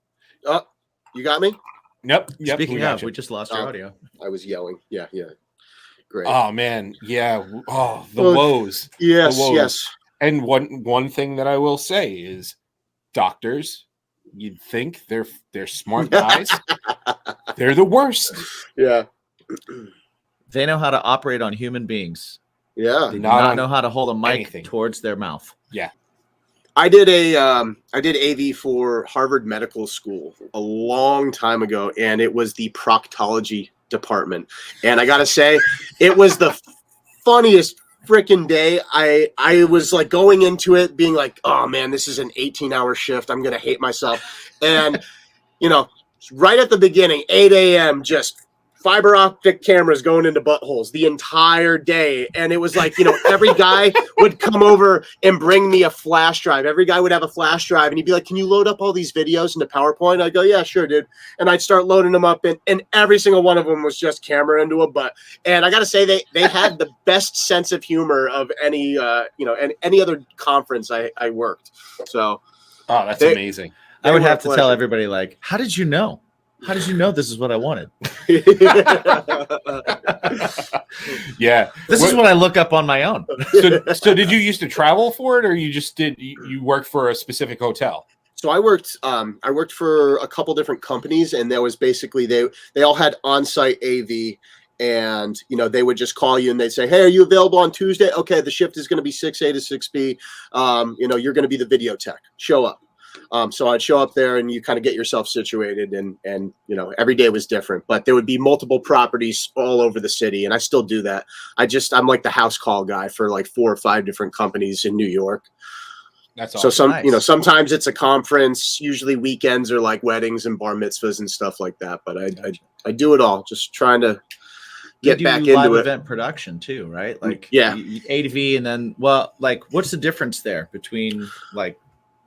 You got me? Yep. Speaking we got of, you. we just lost your Oh. audio. I was yelling. Yeah. Great. Oh man, yeah. Oh, the Well, woes. yes, the woes. yes. And one thing that I will say is, doctors, you'd think they're smart guys. They're the worst. Yeah. They know how to operate on human beings. Yeah. They do Not not on know how to hold a mic anything. towards their mouth. Yeah. I did AV for Harvard Medical School a long time ago, and it was the proctology department. And I gotta say, it was the funniest freaking day. I was like going into it being like, oh man, this is an 18-hour shift. I'm gonna hate myself. And right at the beginning, 8 a.m., just fiber optic cameras going into buttholes the entire day. And it was like, every guy would come over and bring me a flash drive. Every guy would have a flash drive and he'd be like, can you load up all these videos into PowerPoint? I'd go, yeah, sure, dude. And I'd start loading them up and every single one of them was just camera into a butt. And I got to say, they had the best sense of humor of any other conference I worked. So Oh, that's amazing. I would were have a to tell pleasure. everybody, like, how did you know? How did you know this is what I wanted? Yeah. This is what I look up on my own. So did you used to travel for it, or you worked for a specific hotel? So I worked for a couple different companies, and there was basically they all had on-site AV, and they would just call you and they'd say, hey, are you available on Tuesday? Okay, the shift is going to be 6A to 6B. You're going to be the video tech. Show up. So I'd show up there and you kind of get yourself situated and every day was different, but there would be multiple properties all over the city. And I still do that. I'm like the house call guy for like 4 or 5 different companies in New York. That's So awesome. Nice. sometimes it's a conference, usually weekends are like weddings and bar mitzvahs and stuff like that. But I do it all, just trying to get You back do live into it. event production too, right? Like, Yeah. AV, and then, what's the difference there between, like,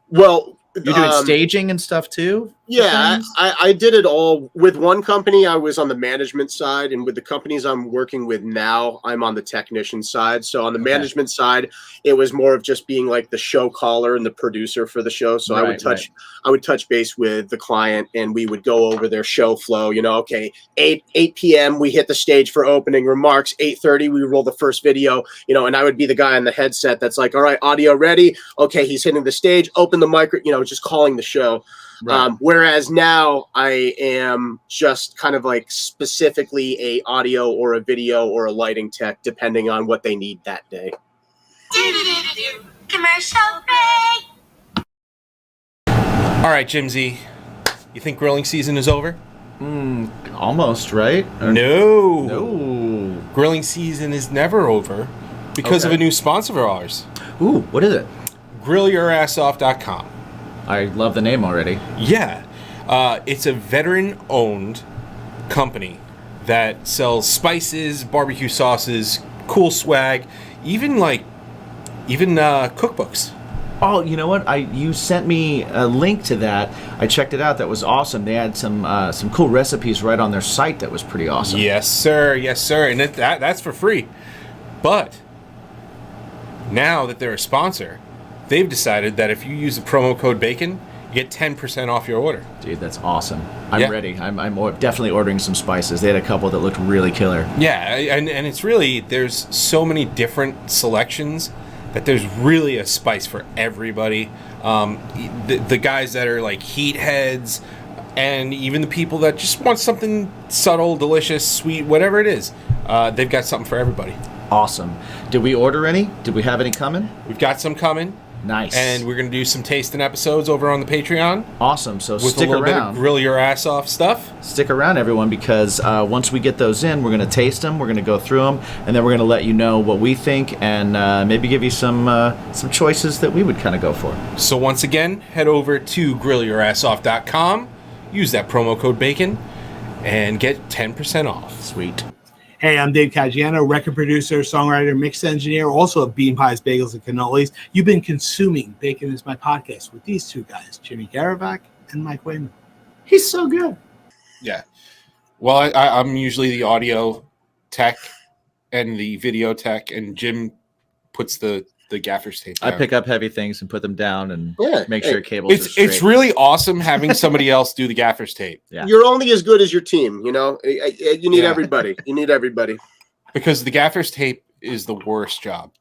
Well, you're doing staging and stuff too? Yeah, Things? I did it all. With one company, I was on the management side, and with the companies I'm working with now, I'm on the technician side. So on the Okay. management side, it was more of just being like the show caller and the producer for the show. So I would touch base with the client, and we would go over their show flow. Okay, 8 p.m. we hit the stage for opening remarks. 8:30 we roll the first video. And I would be the guy on the headset that's like, all right, audio ready. Okay, he's hitting the stage. Open the mic. Just calling the show. Right. Whereas now I am just kind of like specifically a audio or a video or a lighting tech, depending on what they need that day. Commercial break. All right, Jimsy, you think grilling season is over? Almost, right? Or- No. No. Grilling season is never over because of Okay. a new sponsor of ours, Ooh, what is it? grillyourassoff.com. I love the name already. Yeah. It's a veteran-owned company that sells spices, barbecue sauces, cool swag, even cookbooks. Oh, you know what? You sent me a link to that. I checked it out. That was awesome. They had some cool recipes right on their site. That was pretty awesome. Yes, sir. Yes, sir. And that's for free. But now that they're a sponsor, they've decided that if you use the promo code BACON, you get 10% off your order. Dude, that's awesome. I'm Yeah. ready. I'm definitely ordering some spices. They had a couple that looked really killer. Yeah, and it's really, there's so many different selections that there's really a spice for everybody. The guys that are like heat heads, and even the people that just want something subtle, delicious, sweet, whatever it is, they've got something for everybody. Awesome. Did we order any? Did we have any coming? We've got some coming. Nice. And we're going to do some tasting episodes over on the Patreon. Awesome. So with stick a little bit around. of grill your ass off stuff. Stick around, everyone, because once we get those in, we're going to taste them, we're going to go through them, and then we're going to let you know what we think and maybe give you some choices that we would kind of go for. So once again, head over to grillyourassoff.com, use that promo code BACON, and get 10% off. Sweet. Hey, I'm Dave Caggiano, record producer, songwriter, mix engineer, also of Bean Pies, Bagels, and Cannolis. You've been consuming Bacon Is My Podcast with these two guys, Jimmy Garavac and Mike Wayman. He's so good. Yeah. Well, I'm usually the audio tech and the video tech, and Jim puts the gaffer's tape down. I pick up heavy things and put them down and make sure cables are It's straight. really awesome having somebody else do the gaffer's tape. Yeah. You're only as good as your team, you know? You need everybody. You need everybody. Because the gaffer's tape is the worst job.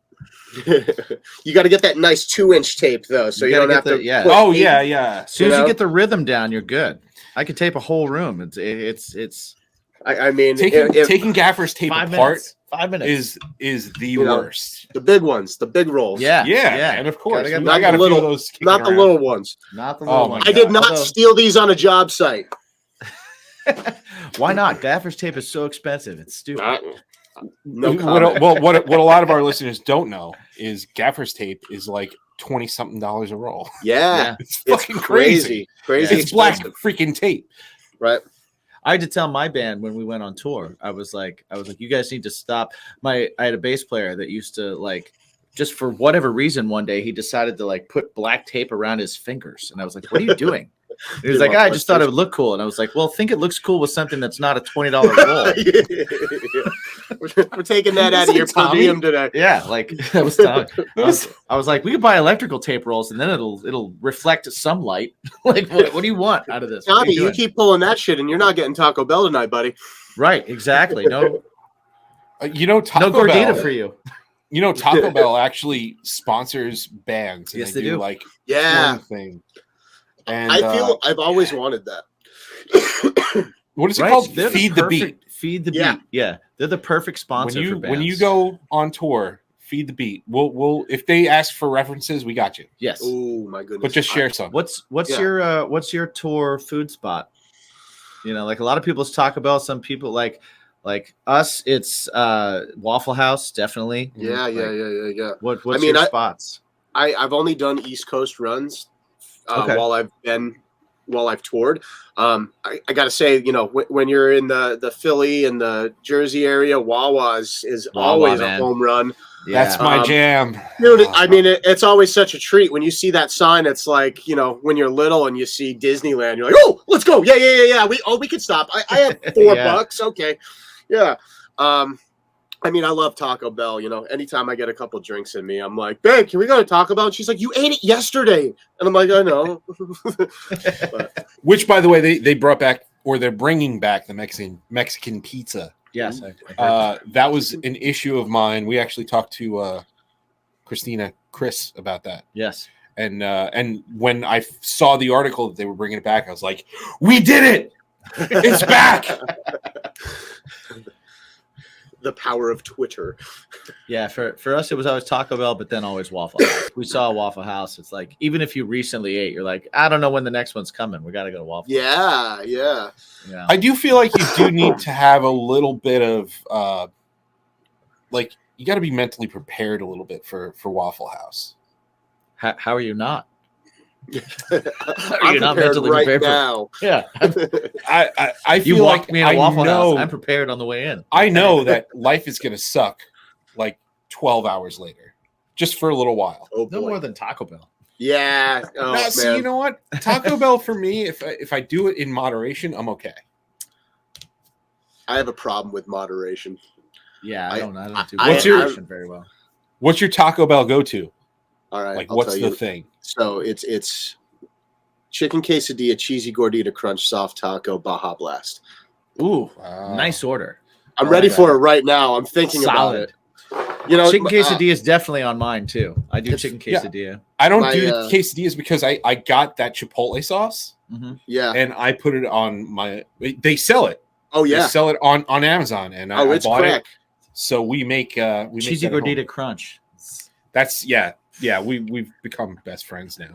You got to get that nice 2-inch tape, though, so you don't have to. Yeah. put Oh, eight- yeah. As soon as you get the rhythm down, you're good. I could tape a whole room. It's I mean, taking gaffer's tape 5 apart minutes. 5 minutes is the worst. The big ones, the big rolls. Yeah. And of course, Gotta get I got a few little- of those. kicking Not the around. little ones. Not the Oh little my one. I did not steal these on a job site. Why not? Gaffer's tape is so expensive. It's stupid. No what comment. a lot of our listeners don't know is gaffer's tape is like $20-something a roll. Yeah. It's It's fucking crazy. Crazy It's black expensive. freaking tape. Right. I had to tell my band when we went on tour. I was like, you guys need to stop. I had a bass player that used to like, just for whatever reason, one day he decided to like put black tape around his fingers, and I was like, "What are you doing?" And he was like, "I just thought it would look cool," and I was like, "Well, think it looks cool with something that's not a $20 roll." We're taking that out of your per Tommy? diem today. Yeah, like that was Tommy. I was like, we could buy electrical tape rolls, and then it'll reflect some light. Like, what do you want out of this? What are Tommy, you doing? keep pulling that shit, and you're not getting Taco Bell tonight, buddy. Right, exactly. No, Taco no gordita Bell, for you. Taco Bell actually sponsors bands. And Yes, they do. Like Yeah. one thing. And I feel I've always wanted that. what is it Right? called? They're Feed the beat. Feed the Yeah. beat. Yeah, they're the perfect sponsor for bands. When you go on tour, feed the beat. We'll if they ask for references, we got you. yes. Oh my goodness! But just share some. What's Yeah. your tour food spot? Like a lot of people's Taco Bell. Some people like us. It's Waffle House, definitely. Yeah. What's I mean, your spots? I've only done East Coast runs Okay. while I've toured. I got to say, when you're in the Philly and the Jersey area, Wawa's is Wawa, always man. a home run. That's my jam. Dude, I mean, it's always such a treat when you see that sign. It's like, when you're little and you see Disneyland, you're like, oh, let's go. Yeah. We could stop. I had $4. Okay. Yeah. I mean, I love Taco Bell. Anytime I get a couple drinks in me, I'm like, babe, can we go to Taco Bell? And she's like, you ate it yesterday. And I'm like, I know. Which, by the way, they brought back, or they're bringing back the Mexican pizza. Yes. I heard That was an issue of mine. We actually talked to Chris about that. yes. And when I saw the article that they were bringing it back, I was like, we did it! It's back! The power of Twitter. Yeah. For us, it was always Taco Bell, but then always Waffle House. We saw Waffle House. It's like, even if you recently ate, you're like, I don't know when the next one's coming. We got to go to Waffle House. Yeah. Yeah. I do feel like you do need to have a little bit of you got to be mentally prepared a little bit for Waffle House. How are you not? I'm You're not prepared mentally right prepared for- now. Yeah. I You feel walked like me in a Waffle know, House. I'm prepared on the way in. I know that life is going to suck like 12 hours later, just for a little while. Oh, No boy. more than Taco Bell. Yeah. Oh, Now, man. see, you know what? Taco Bell for me, if I do it in moderation, I'm okay. I have a problem with moderation. Yeah, I don't do What's your- moderation very well. What's your Taco Bell go-to? All right. Like, I'll what's tell the you. thing? So it's chicken quesadilla, cheesy gordita crunch, soft taco, Baja Blast. Ooh, Wow. nice order. I'm I ready like for it right now. I'm thinking Solid. about it. You know, chicken quesadilla is definitely on mine too. I do chicken quesadilla. I don't do the quesadillas because I got that Chipotle sauce. Mm-hmm. Yeah, and I put it on my. They sell it. Oh yeah, they sell it on Amazon, and I bought crack. it. So we make cheesy gordita crunch. That's we've become best friends now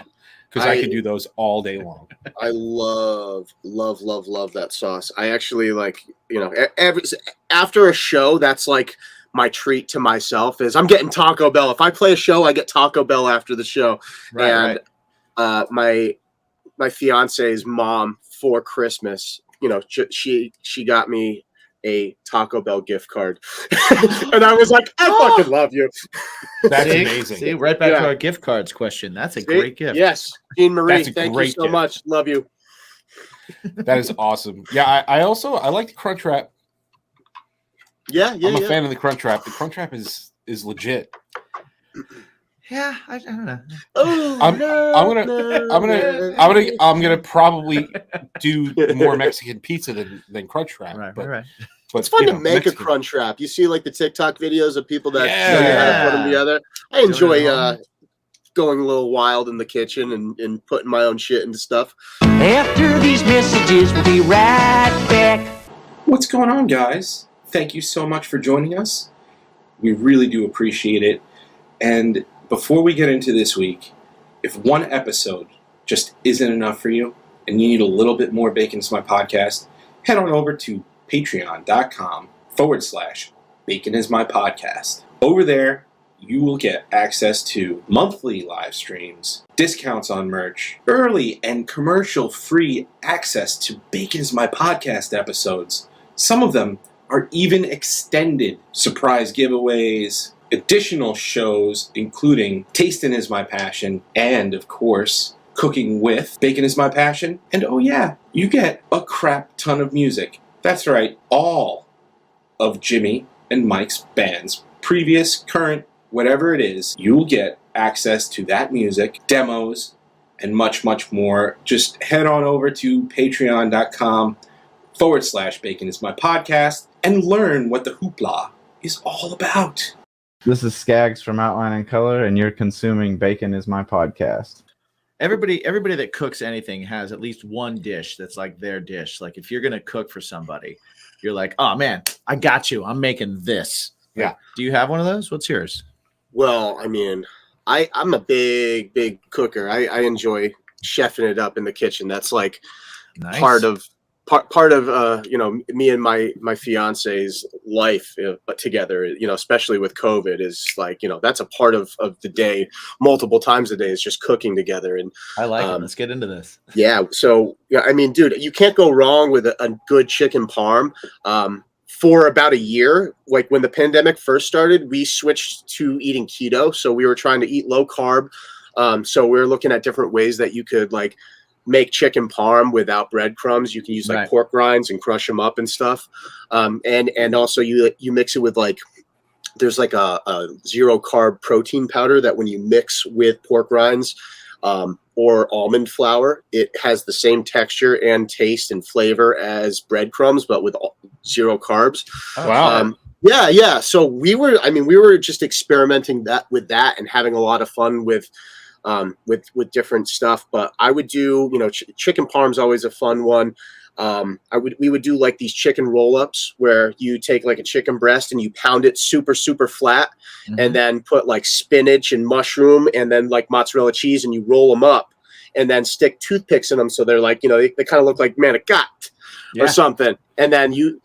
because I could do those all day long. I love that sauce. I actually after a show, that's like my treat to myself is I'm getting Taco Bell. If I play a show, I get Taco Bell after the show. Right, and my fiance's mom for Christmas, she got me a Taco Bell gift card. And I was like, I fucking love you. That's amazing. See, right back to our gift cards question. That's a great gift. Yes. Jean Marie, thank you so much. Love you. That is awesome. Yeah, I like the Crunch Wrap. Yeah. I'm a fan of the Crunch Wrap. The Crunch Wrap is legit. Yeah, I don't know. I'm gonna probably do more Mexican pizza than Crunch Wrap. Right. But it's fun to make a Crunch Wrap. You see like the TikTok videos of people that put them together. I enjoy going a little wild in the kitchen and putting my own shit into stuff. After these messages, we'll be right back. What's going on, guys? Thank you so much for joining us. We really do appreciate it. And before we get into this week, if one episode just isn't enough for you and you need a little bit more Bacon is My Podcast, head on over to patreon.com/Bacon is My Podcast. Over there, you will get access to monthly live streams, discounts on merch, early and commercial-free access to Bacon is My Podcast episodes. Some of them are even extended surprise giveaways, additional shows, including Tasting is My Passion, and, of course, Cooking with Bacon is My Passion. And, oh yeah, you get a crap ton of music. That's right, all of Jimmy and Mike's bands, previous, current, whatever it is, you will get access to that music, demos, and much, much more. Just head on over to patreon.com/Bacon is My Podcast and learn what the hoopla is all about. This is Skaggs from Outline and Color, and you're consuming Bacon is My Podcast. Everybody that cooks anything has at least one dish that's like their dish. Like if you're going to cook for somebody, you're like, oh man, I got you. I'm making this. Yeah. Like, do you have one of those? What's yours? Well, I mean, I'm a big cooker. I enjoy chefing it up in the kitchen. That's like part of me and my fiance's life together, especially with COVID, is like, that's a part of the day, multiple times a day, is just cooking together. And I like it. Let's get into this. Yeah. So, I mean, dude, you can't go wrong with a good chicken parm. For about a year, like when the pandemic first started, we switched to eating keto. So we were trying to eat low carb. So we were looking at different ways that you could like make chicken parm without breadcrumbs. You can use like pork rinds and crush them up and stuff. And also you mix it with like, there's like a 0 carb protein powder that when you mix with pork rinds or almond flour, it has the same texture and taste and flavor as breadcrumbs, but with 0 carbs. Wow. Yeah. So we were just experimenting with that and having a lot of fun with different stuff. But I would do, chicken parm's always a fun one. We would do like these chicken roll-ups where you take like a chicken breast and you pound it super, super flat, and then put like spinach and mushroom and then like mozzarella cheese, and you roll them up and then stick toothpicks in them. So they're like, they kind of look like manicotti or something. And then you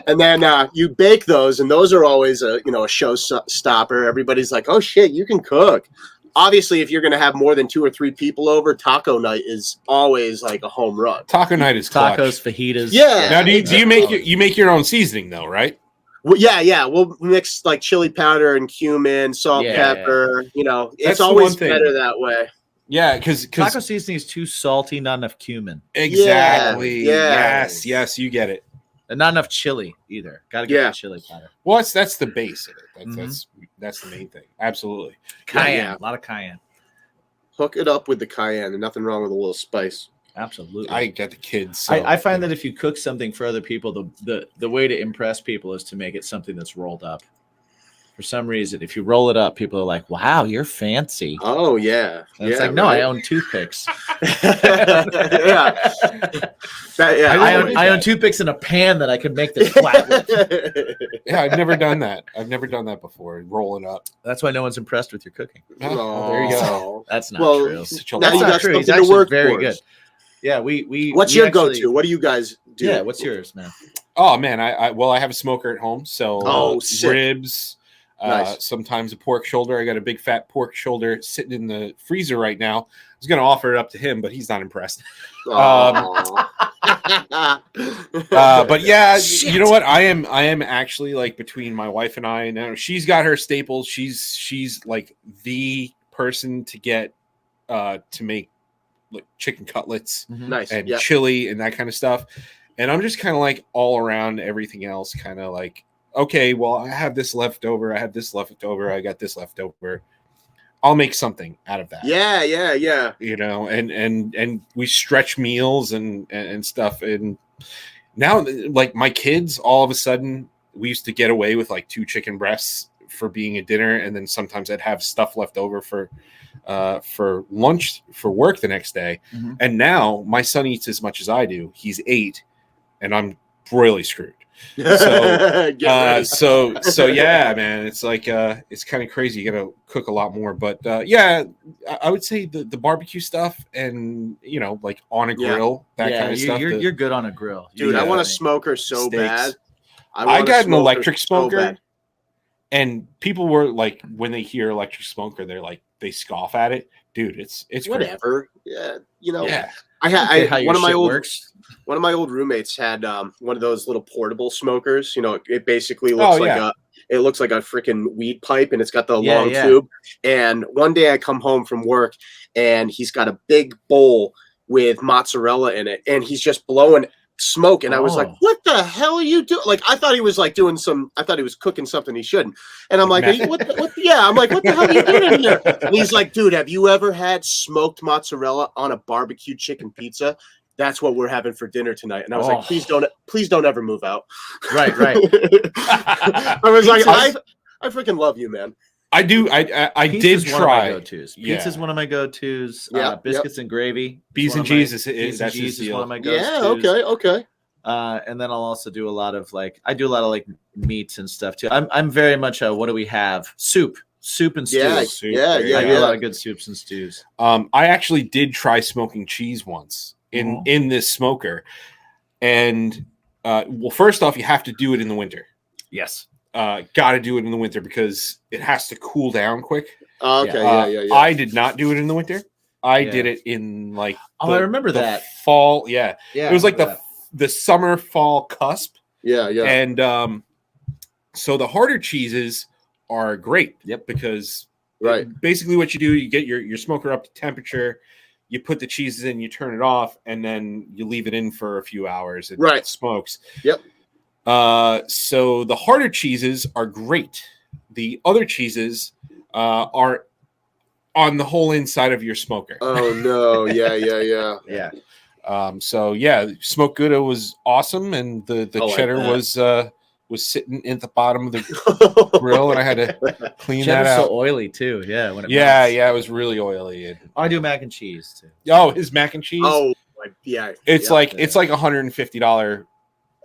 and then you bake those, and those are always a show stopper. Everybody's like, oh shit, you can cook. Obviously, if you're going to have more than 2 or 3 people over, taco night is always like a home run. Taco night is clutch. Tacos, fajitas. Yeah. Now, do you make your own seasoning though, right? Well, yeah. We'll mix like chili powder and cumin, salt, pepper. It's always better that way. Yeah, because taco seasoning is too salty, not enough cumin. Exactly. Yeah. Yes, you get it. And not enough chili either. Got to get the chili powder. Well, that's the base of it. That's the main thing. Absolutely. Cayenne, a lot of cayenne. Hook it up with the cayenne, and nothing wrong with a little spice. Absolutely. I got the kids. So, I find that if you cook something for other people, the way to impress people is to make it something that's rolled up. For some reason, if you roll it up, people are like, "Wow, you're fancy." Oh yeah, And it's like, no, I own toothpicks. Yeah. I own toothpicks in a pan that I can make this flat with. Yeah, I've never done that. I've never done that before. Rolling up. That's why no one's impressed with your cooking. Oh, there you go. That's not Well, true. now you got true. He's something to actually work very towards. good. Yeah, we. What's we your actually- go-to? What do you guys do? Yeah, what's yours, man? Oh man, I have a smoker at home, so sick. ribs. Nice. Sometimes a pork shoulder. I got a big fat pork shoulder sitting in the freezer right now. I was going to offer it up to him, but he's not impressed. But yeah, you know what? I am actually like between my wife and I now. She's got her staples. She's like the person to get to make like chicken cutlets, Nice, and yeah. chili and that kind of stuff. And I'm just kind of like all around everything else, kind of like, okay, well, I have this left over. I have this left over. I got this left over. I'll make something out of that. Yeah. You know, and we stretch meals and stuff. And now, like my kids, all of a sudden, we used to get away with like 2 chicken breasts for being a dinner, and then sometimes I'd have stuff left over for lunch for work the next day. Mhm. And now my son eats as much as I do. He's 8, and I'm royally screwed. So so yeah, man, it's like it's kind of crazy. You gotta cook a lot more, but yeah, I would say the barbecue stuff, and you know, like on a grill, that kind of stuff. You're good on a grill, Dude. I want a smoker so steaks. bad. I got an electric so smoker, bad. and people were like, when they hear electric smoker, they're like, they scoff at it. Dude, it's whatever. Yeah, you know. Yeah. One of my old roommates had one of those little portable smokers. You know, it basically looks it looks like a freaking weed pipe, and it's got the long tube. And one day I come home from work, and he's got a big bowl with mozzarella in it, and he's just blowing smoke. And I was like, what the hell are you doing? Like, I thought he was like I thought he was cooking something he shouldn't. And I'm like, I'm like, what the hell are you doing in here? And he's like, dude, have you ever had smoked mozzarella on a barbecue chicken pizza? That's what we're having for dinner tonight. And I was like, please don't ever move out. Right. I was like, I freaking love you, man. I do. I did try. Pizza's one of my go-tos. Biscuits and gravy. Bees and cheese is one of my go-tos. Yeah. Okay. And then I'll also do a lot of like meats and stuff too. I'm very much what do we have? Soup and stews. Yeah. I do a lot of good soups and stews. I actually did try smoking cheese once in this smoker, and well, first off, you have to do it in the winter. Yes. Got to do it in the winter because it has to cool down quick. Okay, yeah. I did not do it in the winter. I did it in like I remember that fall. Yeah, it was like the summer fall cusp. Yeah. And so the harder cheeses are great. Yep, because basically what you do, you get your smoker up to temperature, you put the cheeses in, you turn it off, and then you leave it in for a few hours. And it smokes. Yep. So the harder cheeses are great. The other cheeses are on the whole inside of your smoker. Oh no! Yeah. So yeah, smoked Gouda was awesome, and the cheddar was sitting at the bottom of the grill, and I had to clean that out. So oily too. Yeah. When it it was really oily. I do mac and cheese too. Oh, his mac and cheese. Oh, yeah. It's like $150.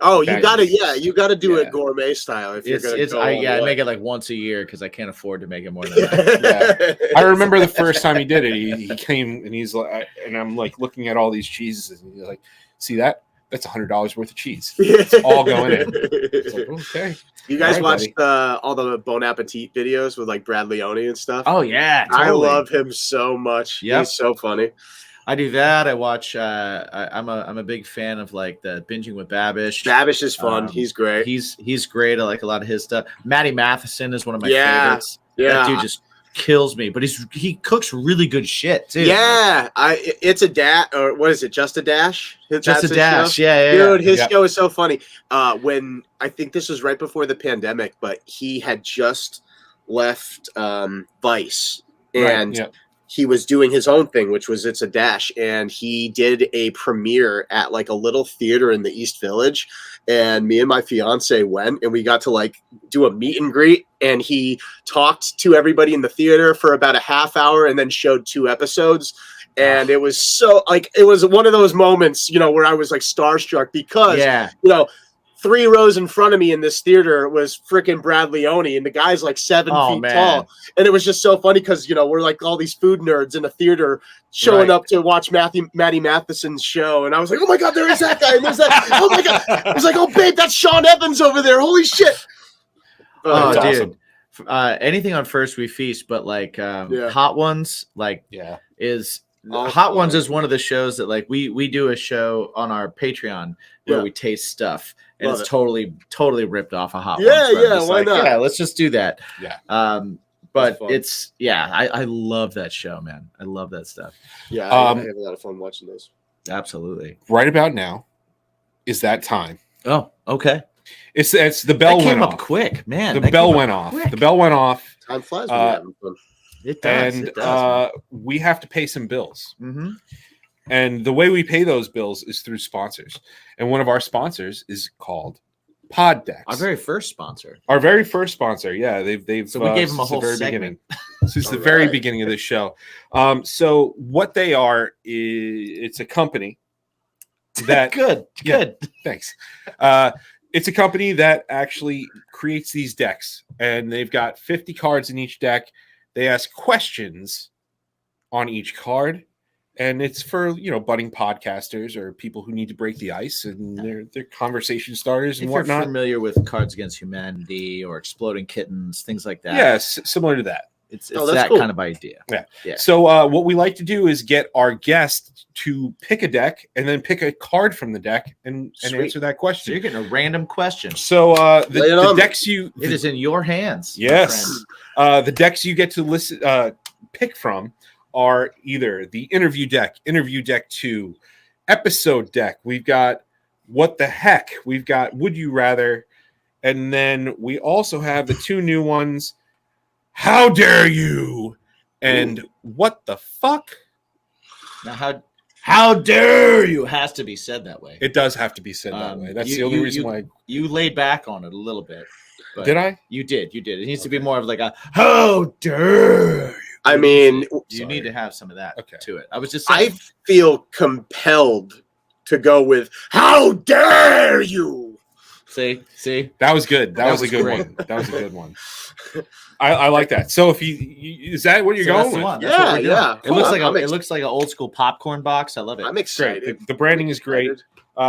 Oh, you gotta do it gourmet style if you're gonna go. I make it like once a year because I can't afford to make it more than that. I remember the first time he did it. He came and he's like, and I'm like looking at all these cheeses, and he's like, "See that? That's $100 worth of cheese. It's all going in." It's like, okay. You guys watched all the Bon Appetit videos with like Brad Leone and stuff? Oh yeah, totally. I love him so much. Yep. He's so funny. I do that. I watch. I'm a big fan of like the Binging with Babish. Babish is fun. He's great. He's great. I like a lot of his stuff. Matty Matheson is one of my favorites. Yeah, that dude just kills me. But he cooks really good shit too. Yeah, it's a dash, or what is it? Just a dash. Just a dash. Show? Yeah. Dude, his show is so funny. When I think this was right before the pandemic, but he had just left Vice, and he was doing his own thing, which was It's a Dash, and he did a premiere at like a little theater in the East Village, and me and my fiance went, and we got to like do a meet and greet, and he talked to everybody in the theater for about a half hour and then showed 2 episodes. And it was so like, it was one of those moments, you know, where I was like starstruck because, you know, 3 rows in front of me in this theater was freaking Brad Leone, and the guy's like 7 feet tall. And it was just so funny because, you know, we're like all these food nerds in a theater showing up to watch Maddie Matheson's show. And I was like, oh my God, there is that guy. And there's that. Oh my God. I was like, oh, babe, that's Sean Evans over there. Holy shit. Oh, Awesome. dude. Anything on First We Feast, but like Hot Ones, like is Hot Ones is one of the shows that like we do a show on our Patreon where we taste stuff. And it's totally ripped off a Hot Ones. Yeah, why not? Yeah, let's just do that. Yeah. But it's I love that show, man. I love that stuff. Yeah, I have a lot of fun watching those. Absolutely. Right about now is that time. Oh, okay. It's the bell that went came off up quick, man. The bell went off. Quick. The bell went off. Time flies when you're having fun. It does. And it does, we have to pay some bills. Mm-hmm. And the way we pay those bills is through sponsors. And one of our sponsors is called Poddex. Our very first sponsor. Our very first sponsor. Yeah, they've so we gave them a whole very segment. Since the very beginning of this show. So what they are is it's a company that good. Thanks. It's a company that actually creates these decks, and they've got 50 cards in each deck. They ask questions on each card. And it's for, you know, budding podcasters or people who need to break the ice, and they're conversation starters and if whatnot. You're familiar with Cards Against Humanity or Exploding Kittens, things like that. Yes, similar to that. It's that kind of idea. Yeah. So what we like to do is get our guest to pick a deck and then pick a card from the deck and answer that question. So you're getting a random question. So the decks it is in your hands. Yes. The decks you get to listen pick from are either the interview deck 2, episode deck. We've got What the Heck. We've got Would You Rather. And then we also have the 2 new ones, How Dare You and What the Fuck. Now, how dare you has to be said that way. It does have to be said that way. That's the only reason why. You laid back on it a little bit. Did I? You did. It needs to be more of like a, how dare you. I mean, you need to have some of that to it. I was just I saying. feel compelled to go with how dare you. See, that was good. That was a good great. one. That was a good one. I like that. So if you is that what you're going with? That's what we're doing. Yeah. It looks like an old school popcorn box. I love it. I'm excited. Great. The branding is great.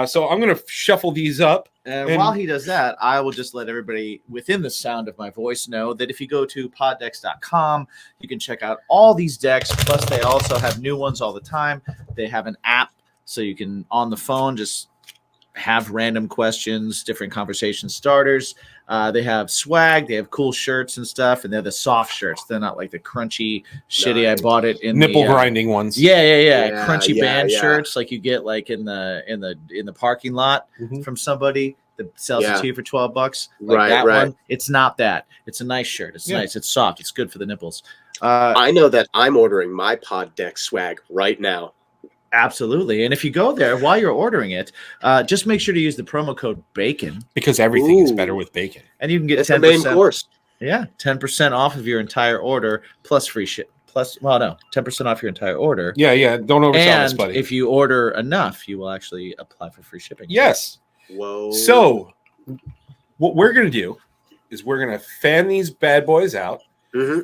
So I'm going to shuffle these up. And while he does that, I will just let everybody within the sound of my voice know that if you go to poddex.com, you can check out all these decks. Plus, they also have new ones all the time. They have an app, so you can, on the phone, just have random questions, different conversation starters. They have swag. They have cool shirts and stuff, and they're the soft shirts. They're not like the crunchy, shitty. I bought it in nipple grinding ones. Yeah. Crunchy band shirts like you get like in the parking lot from somebody that sells it to you for $12. Like that one. It's not that. It's a nice shirt. It's nice. It's soft. It's good for the nipples. I know that I'm ordering my Pod Deck swag right now. Absolutely. And if you go there while you're ordering it, just make sure to use the promo code BACON. Because everything is better with bacon. And you can get 10%. The main course. Yeah, 10% off of your entire order plus free ship. 10% off your entire order. Yeah. Don't oversell this, and buddy. if you order enough, you will actually apply for free shipping. Yes. Whoa. So what we're going to do is we're going to fan these bad boys out. I'm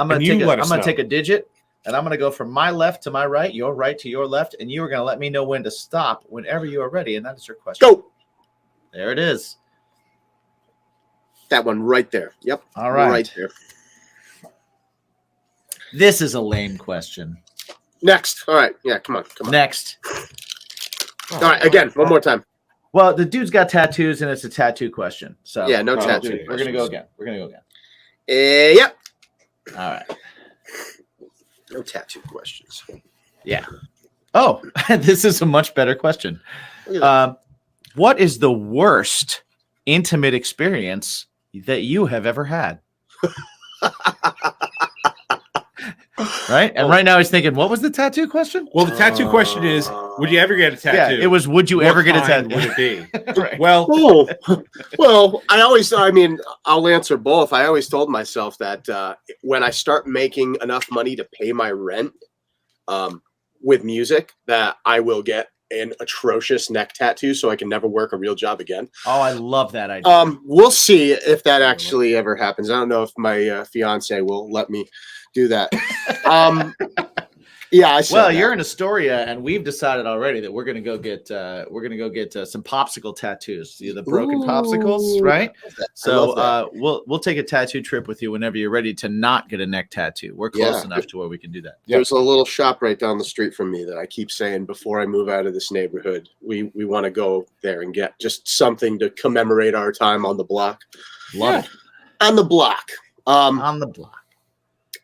going to take a digit. And I'm going to go from my left to my right, your right to your left, and you are going to let me know when to stop whenever you are ready. And that is your question. Go. There it is. That one right there. Yep. All right. Right there. This is a lame question. Next. All right. Yeah, come on. Next. All right. Again, one more time. Well, the dude's got tattoos, and it's a tattoo question. So yeah, no tattoo. We're going to go again. Yep. All right. No tattoo questions. Yeah. Oh, this is a much better question. What is the worst intimate experience that you have ever had? Right? And right now he's thinking, what was the tattoo question? Well, the tattoo question is, would you ever get a tattoo? Yeah, it was, would you What ever get a kind tattoo? Would it be? Right. Well, well, I'll answer both. I always told myself that when I start making enough money to pay my rent with music, that I will get an atrocious neck tattoo so I can never work a real job again. Oh, I love that idea. We'll see if that actually ever happens. I don't know if my fiance will let me do that. Yeah, well, you're in Astoria, and we've decided already that we're gonna go get some popsicle tattoos. See the broken popsicles, right? So we'll take a tattoo trip with you whenever you're ready to not get a neck tattoo. We're close enough to where we can do that. There's a little shop right down the street from me that I keep saying before I move out of this neighborhood, we want to go there and get just something to commemorate our time on the block. Love it. On the block. On the block.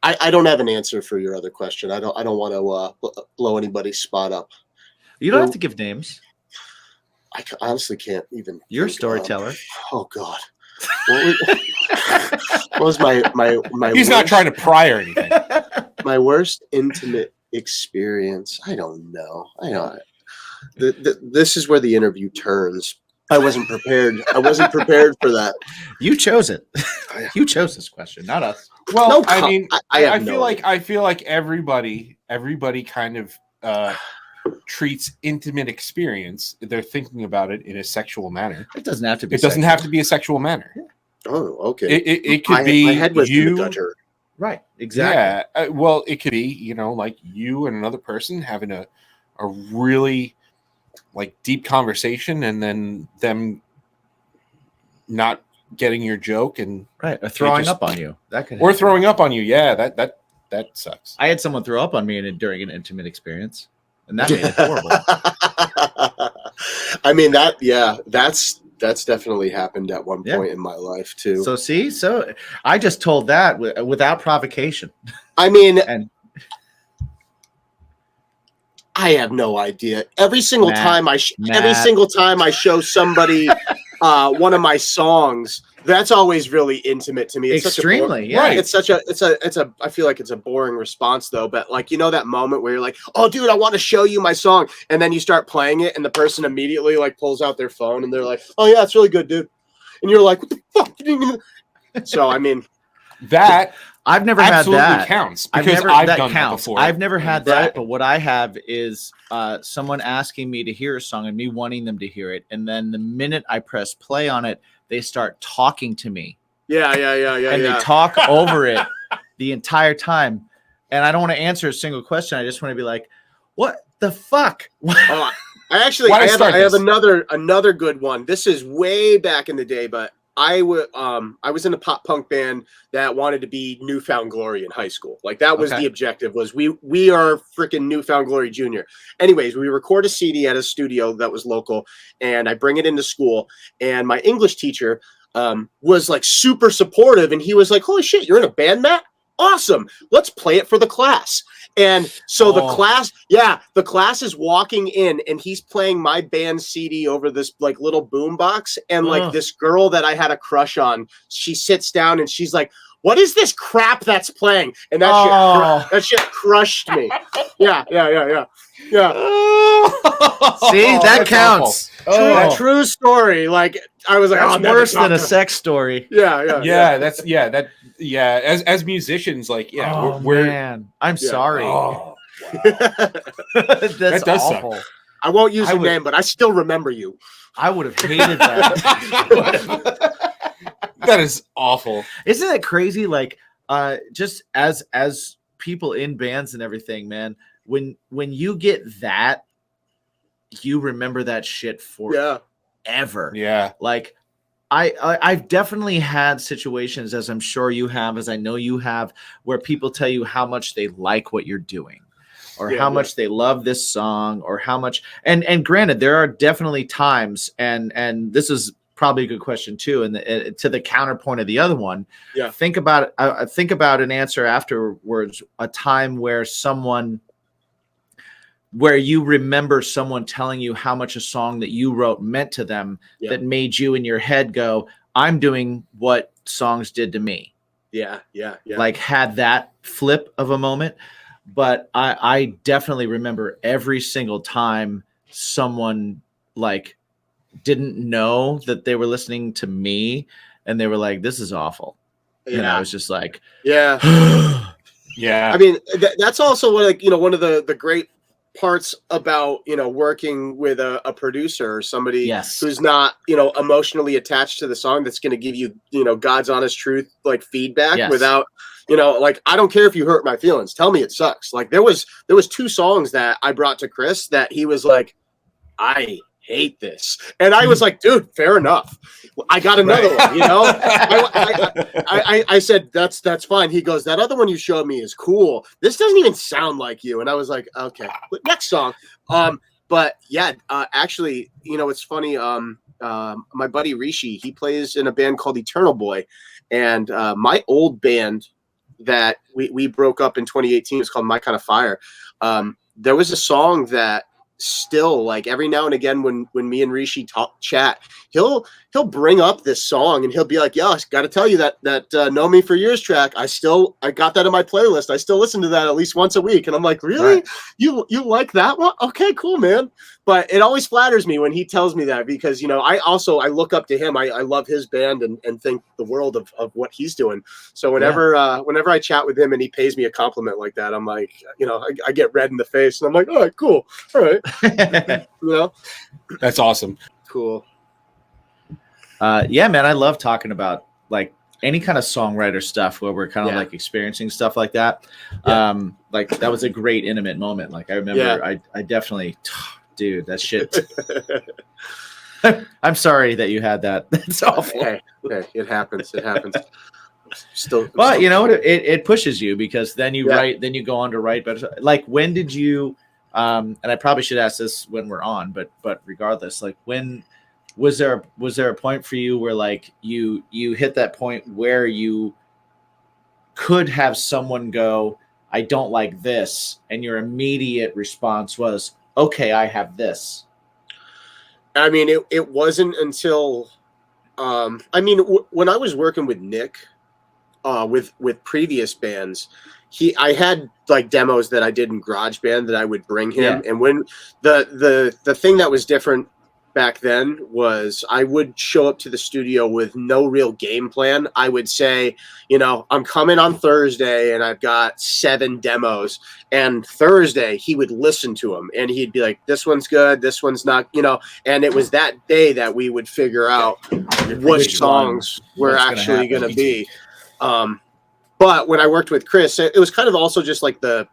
I don't have an answer for your other question. I don't want to blow anybody's spot up. You don't have to give names. I honestly can't even. You're a storyteller. Oh God. What was my He's not trying to pry or anything. My worst intimate experience. I don't know. This is where the interview turns. I wasn't prepared. I wasn't prepared for that. You chose it. You chose this question, not us. Well, No, I mean, I feel like everybody kind of treats intimate experience. They're thinking about it in a sexual manner. It doesn't have to be. It doesn't have to be a sexual manner. Oh, okay. It could be my head was in you. the gutter. Right. Exactly. Yeah. Well, it could be like you and another person having a really like deep conversation, and then them not getting your joke and right, or throwing up on you. That could or throwing up on you. Yeah, that sucks. I had someone throw up on me during an intimate experience, and that made it horrible. I mean that's definitely happened at one point in my life too. So I just told that without provocation. I mean, and I have no idea. Every single time I show somebody one of my songs, that's always really intimate to me. It's extremely, right. It's a. I feel like it's a boring response though. But like that moment where you're like, "Oh, dude, I want to show you my song," and then you start playing it, and the person immediately like pulls out their phone, and they're like, "Oh yeah, it's really good, dude," and you're like, "What the fuck?" So I mean, that. I've never had that. Counts because I've done that before. I've never had that, but what I have is someone asking me to hear a song and me wanting them to hear it, and then the minute I press play on it, they start talking to me. Yeah. And they talk over it the entire time, and I don't want to answer a single question. I just want to be like, "What the fuck?" I have another good one. This is way back in the day, but I was in a pop punk band that wanted to be Newfound Glory in high school. Like that was the objective, was we are freaking Newfound Glory Junior. Anyways, we record a CD at a studio that was local, and I bring it into school, and my English teacher was like super supportive, and he was like, "Holy shit, you're in a band, Matt? Awesome. Let's play it for the class." And so the class is walking in, and he's playing my band CD over this like little boom box. And like this girl that I had a crush on, she sits down and she's like, "What is this crap that's playing?" And that shit crushed me. Yeah. See, that counts. True story. Like I was like, that's worse than a sex story. As musicians, like man, I'm sorry. Oh, wow. That's awful. Suck. I won't use your name, but I still remember you. I would have hated that. That is awful. Isn't that crazy? Like, just as people in bands and everything, man. When you get that, you remember that shit forever. Yeah. Like, I've definitely had situations, as I'm sure you have, as I know you have, where people tell you how much they like what you're doing, or how much they love this song, or how much. And granted, there are definitely times, and this is probably a good question too. And to the counterpoint of the other one, think about an answer afterwards, a time where you remember someone telling you how much a song that you wrote meant to them, that made you in your head go, "I'm doing what songs did to me." Yeah. Like had that flip of a moment. but I definitely remember every single time someone like didn't know that they were listening to me and they were like, this is awful. And I was just like, yeah. Yeah. I mean, that's also like, one of the great parts about, working with a producer or somebody who's not, emotionally attached to the song, that's going to give you, God's honest truth, like feedback without, like, I don't care if you hurt my feelings. Tell me it sucks. Like there was 2 songs that I brought to Chris that he was like, I hate this. And I was like, dude, fair enough. I got another one, I said, that's fine. He goes, that other one you showed me is cool. This doesn't even sound like you. And I was like, okay, but next song. But yeah, actually, it's funny. My buddy Rishi, he plays in a band called Eternal Boy. And my old band that we broke up in 2018 is called My Kind of Fire. There was a song that still, like, every now and again when me and Rishi chat, he'll bring up this song and he'll be like, yeah, I got to tell you that Know Me for Years track, I got that in my playlist. I still listen to that at least once a week. And I'm like, really? Right. You like that one? Okay, cool, man. But it always flatters me when he tells me that, because I look up to him. I love his band and think the world of what he's doing. So whenever I chat with him and he pays me a compliment like that, I'm like, I get red in the face and I'm like, all right, cool, all right. That's awesome. Cool. Yeah, man, I love talking about like any kind of songwriter stuff where we're kind of like experiencing stuff like that. Like that was a great intimate moment. Like I remember I definitely, dude, that shit. I'm sorry that you had that. That's awful. Hey, it happens. It happens. But you know what? It pushes you, because then you write, then you go on to write better. Like, when did you, and I probably should ask this when we're on, but regardless, like, when was there a point for you where like you hit that point where you could have someone go, I don't like this, and your immediate response was, okay, I have this? I mean, it wasn't until, when I was working with Nick, with previous bands, I had like demos that I did in GarageBand that I would bring him. And when the thing that was different back then was I would show up to the studio with no real game plan. I would say, I'm coming on Thursday and I've got 7 demos, and Thursday he would listen to them and he'd be like, this one's good, this one's not, and it was that day that we would figure out which songs were actually going to be. But when I worked with Chris, it was kind of also just like the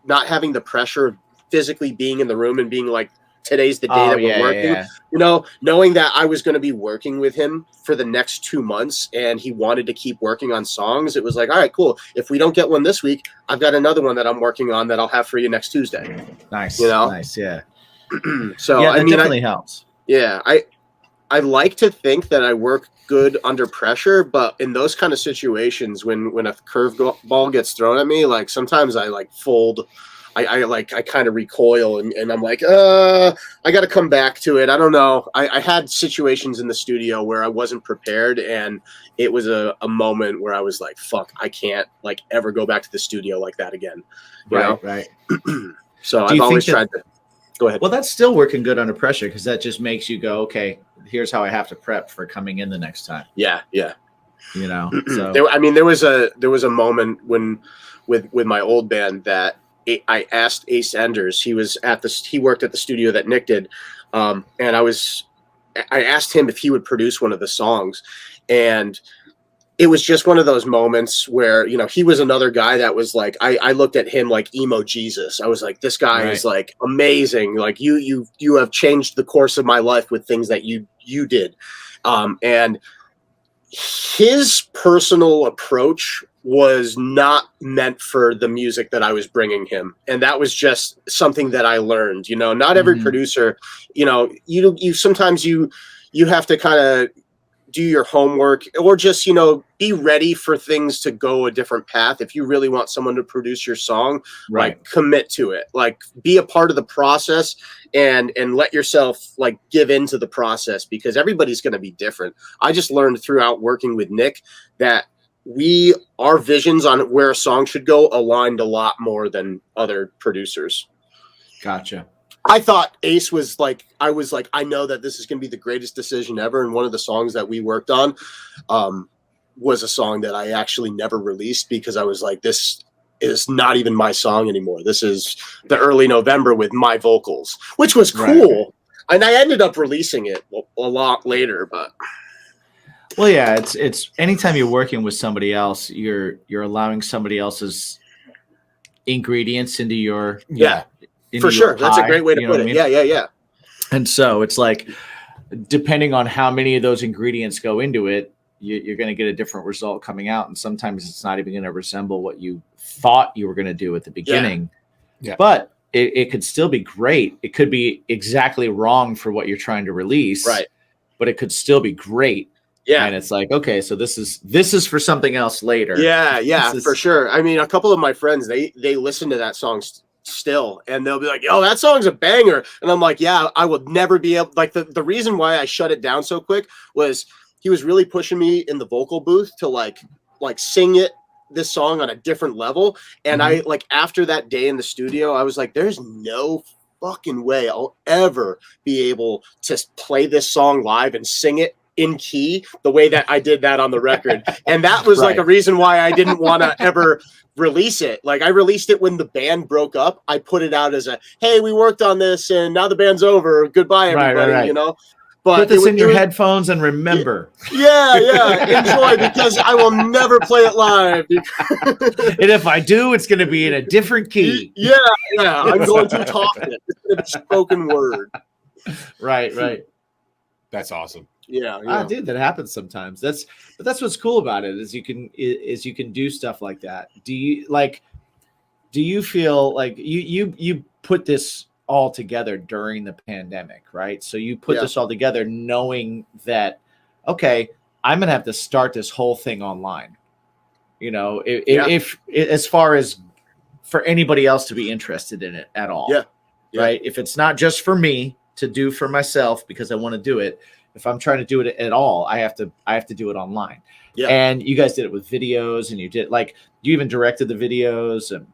not having the pressure of physically being in the room and being like, today's the day that we're working, knowing that I was going to be working with him for the next 2 months and he wanted to keep working on songs. It was like, all right, cool. If we don't get one this week, I've got another one that I'm working on that I'll have for you next Tuesday. Nice. Nice. Yeah. So that definitely helps. Yeah. I like to think that I work good under pressure, but in those kind of situations, when a curveball gets thrown at me, like sometimes I like fold. I kind of recoil and I'm like, I got to come back to it. I don't know. I had situations in the studio where I wasn't prepared, and it was a moment where I was like, fuck, I can't like ever go back to the studio like that again. You know? Right. So I've always tried to go ahead. Well, that's still working good under pressure, because that just makes you go, okay, here's how I have to prep for coming in the next time. Yeah. So there was a moment when with my old band that I asked Ace Enders. He worked at the studio that Nick did, and I asked him if he would produce one of the songs, and it was just one of those moments where he was another guy that was like, I looked at him like emo Jesus. I was like, this guy is like amazing. Like you have changed the course of my life with things that you did, and his personal approach was not meant for the music that I was bringing him. And that was just something that I learned, not every producer, you sometimes you have to kind of do your homework, or just, be ready for things to go a different path. If you really want someone to produce your song, like commit to it, like be a part of the process and let yourself like give into the process, because everybody's going to be different. I just learned throughout working with Nick that our visions on where a song should go aligned a lot more than other producers. Gotcha. I thought Ace was like, I know that this is going to be the greatest decision ever. And one of the songs that we worked on was a song that I actually never released because I was like, this is not even my song anymore. This is the Early November with my vocals, which was cool. Right. And I ended up releasing it a lot later, but. Well, yeah, it's anytime you're working with somebody else, you're allowing somebody else's ingredients into your for sure. Pie, that's a great way to put it. I mean? Yeah. And so it's like, depending on how many of those ingredients go into it, you're going to get a different result coming out. And sometimes it's not even going to resemble what you thought you were going to do at the beginning. Yeah. But it could still be great. It could be exactly wrong for what you're trying to release. Right. But it could still be great. Yeah. And it's like, okay, so this is for something else later. Yeah, for sure. I mean, a couple of my friends, they listen to that song still, and they'll be like, "Oh, that song's a banger." And I'm like, "Yeah, I would never be able." Like the reason why I shut it down so quick was he was really pushing me in the vocal booth to like sing this song on a different level. And I like after that day in the studio, I was like, "There's no fucking way I'll ever be able to play this song live and sing it in key the way that I did that on the record." And that was like a reason why I didn't want to ever release it. Like I released it when the band broke up. I put it out as a, hey, we worked on this and now the band's over. Goodbye, everybody, you know? But put this in your headphones and remember. Yeah. Enjoy, because I will never play it live. And if I do, it's going to be in a different key. Yeah. I'm going to talk it. It's going to be spoken word. Right. That's awesome. Yeah. Dude, that happens sometimes. That's what's cool about it is you can do stuff like that. Do you feel like you put this all together during the pandemic, right? So you put this all together knowing that, okay, I'm going to have to start this whole thing online. You know, if as far as for anybody else to be interested in it at all. Yeah. Right. If it's not just for me to do for myself because I want to do it, if I'm trying to do it at all, I have to do it online. Yeah. And you guys did it with videos, and you even directed the videos, and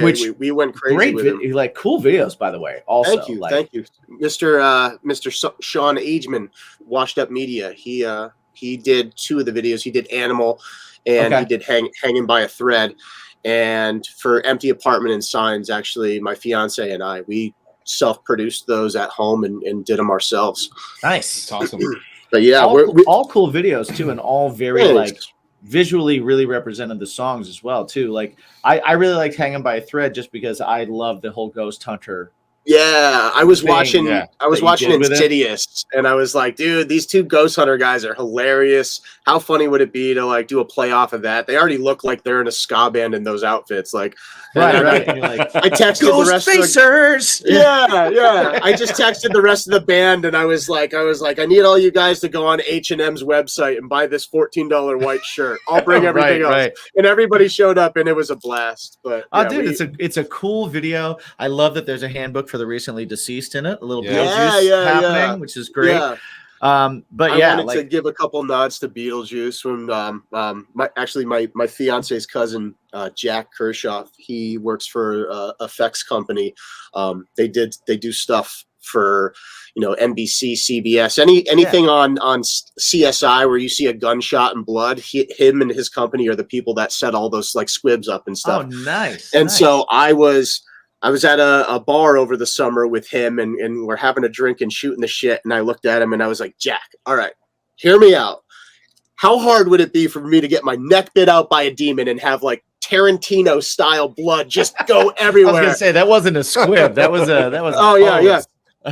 which we went crazy with them. Like cool videos, by the way. Also, thank you, Mr. Sean Ageman, Washed Up Media. He did 2 of the videos. He did Animal, and he did Hanging by a Thread. And for Empty Apartment and Signs, actually, my fiance and I, we self-produced those at home and did them ourselves. Nice. It's awesome. But yeah, all cool videos too, and all very visually really represented the songs as well too. Like I really liked Hanging by a Thread just because I love the whole ghost hunter. Yeah, I was watching Insidious, and I was like, dude, these 2 Ghost Hunter guys are hilarious. How funny would it be to like do a play off of that? They already look like they're in a ska band in those outfits. Like, right. And you're like, I texted the rest of the yeah. I just texted the rest of the band, and I was like, I need all you guys to go on H&M's website and buy this $14 white shirt. I'll bring everything else. Right. And everybody showed up, and it was a blast. But dude, it's a cool video. I love that there's a handbook for the recently deceased in it. A little Beetlejuice happening, which is great. Yeah. But I wanted to give a couple nods to Beetlejuice from my fiance's cousin, Jack Kershaw. He works for effects company. They do stuff for NBC, CBS, anything on CSI where you see a gunshot and blood. Him and his company are the people that set all those like squibs up and stuff. Oh, nice. And so I was at a bar over the summer with him, and we're having a drink and shooting the shit. And I looked at him and I was like, Jack, all right, hear me out. How hard would it be for me to get my neck bit out by a demon and have like Tarantino style blood just go everywhere? I was gonna say that wasn't a squib. That was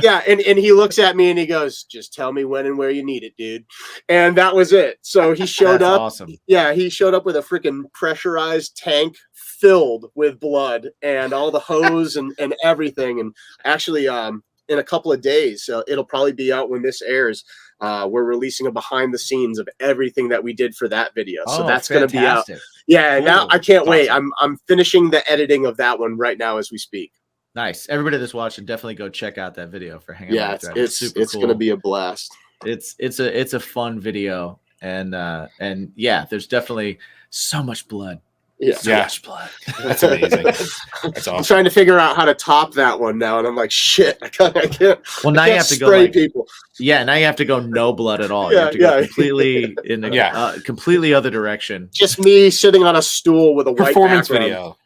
yeah. And he looks at me and he goes, just tell me when and where you need it, dude. And that was it. So he showed up. Awesome. Yeah, he showed up with a freaking pressurized tank filled with blood and all the hose and everything. And actually, in a couple of days, it'll probably be out when this airs. We're releasing a behind the scenes of everything that we did for that video. So that's going to be out. Yeah. Cool. Now I can't wait. I'm finishing the editing of that one right now as we speak. Nice. Everybody that's watching, definitely go check out that video for Hanging Out. Yeah, it's going to be a blast. It's a fun video. and yeah, there's definitely so much blood. Yeah. So much blood. That's amazing. That's I'm awesome. trying to figure out how to top that one now, and I'm like, shit, I can't. Well, now I you can't have to go spray like, people. yeah, now you have to go no blood at all. You Yeah, have to go yeah. completely in the completely other direction. Just me sitting on a stool with a white Performance background. video.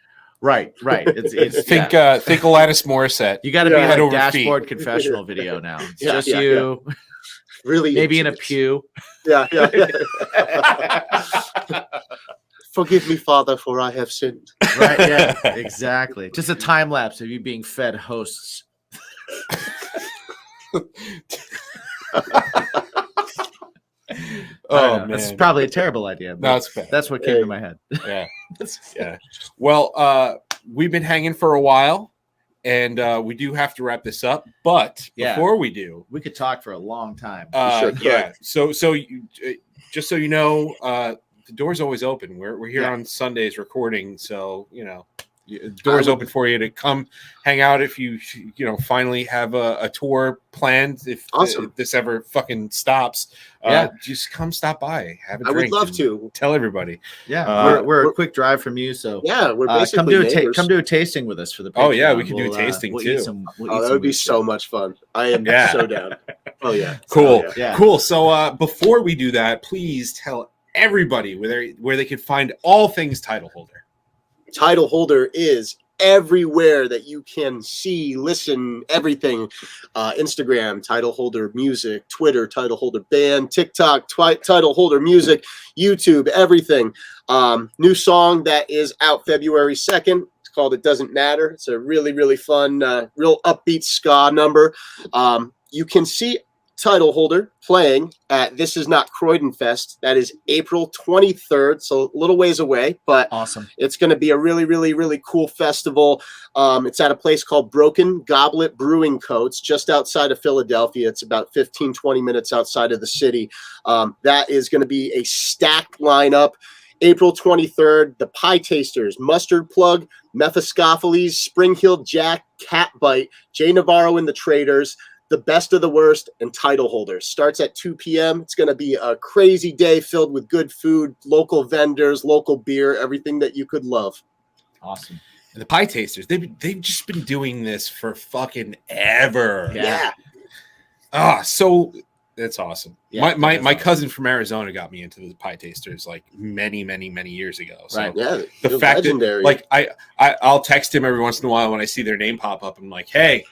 Right. It's Think Alanis Morissette. you got to be Head like over dashboard feet. confessional video now. It's Yeah, just yeah, you, Really, maybe in a into this. pew. Yeah. Forgive me, Father, for I have sinned. Right. Yeah. Exactly. Just a time lapse of you being fed hosts. Oh man, that's man, probably a terrible idea. No, it's bad. That's what came to my head. Yeah, yeah. Well, we've been hanging for a while, and we do have to wrap this up. But Yeah. before we do, We could talk for a long time. Sure could. yeah. So you, just so you know, the door's always open. We're here on Sundays recording, so the door's open for you to come hang out if you finally have a tour planned. If this ever fucking stops, just come stop by, have a I drink. would love and to. tell everybody. Yeah, we're a quick drive from you, so Yeah, we're come basically neighbors. come do a tasting with us for the. Oh, yeah, Patreon. we can do a tasting, we'll too. eat some, we'll eat Oh, that some would be weird so shit. much fun. I am Yeah. so down. Oh yeah. Cool. Oh, Yeah. Cool. So before we do that, please tell everybody where they can find all things Title Holder. Title Holder is everywhere that you can see, listen, everything. Instagram, Title Holder Music, Twitter, Title Holder Band, TikTok, Title Holder Music, YouTube, everything. New song that is out February 2nd. It's called It Doesn't Matter. It's a really, really fun, real upbeat ska number. You can see Title Holder playing at This Is Not Croydon Fest. That is April 23rd, so a little ways away, but Awesome. it's going to be a really, really, really cool festival. It's at a place called Broken Goblet Brewing Co. It's just outside of Philadelphia. It's about 15, 20 minutes outside of the city. That is going to be a stacked lineup. April 23rd, the Pie Tasters, Mustard Plug, Mephistopheles, Spring Heel Jack, Catbite, Jay Navarro and the Traders, The Best of the Worst, and Title Holder. Starts at 2 p.m. It's going to be a crazy day filled with good food, local vendors, local beer, everything that you could love. Awesome. And the Pie Tasters, they've just been doing this for fucking ever. Yeah. So that's awesome. Yeah, My cousin from Arizona got me into the Pie Tasters like many, many, many years ago. So Right. Yeah. the they're fact legendary. that like I'll text him every once in a while when I see their name pop up. I'm like, hey,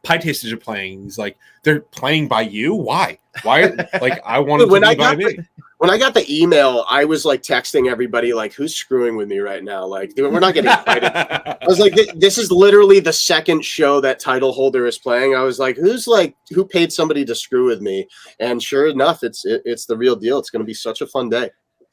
Pie Tasters are playing. He's like, they're playing by you? Why? Like I wanted to be by me. When I got the email, I was like texting everybody, like, who's screwing with me right now? Like, we're not getting invited. I was like, this is literally the second show that Title Holder is playing. I was like, who paid somebody to screw with me? And sure enough, it's the real deal. It's going to be such a fun day.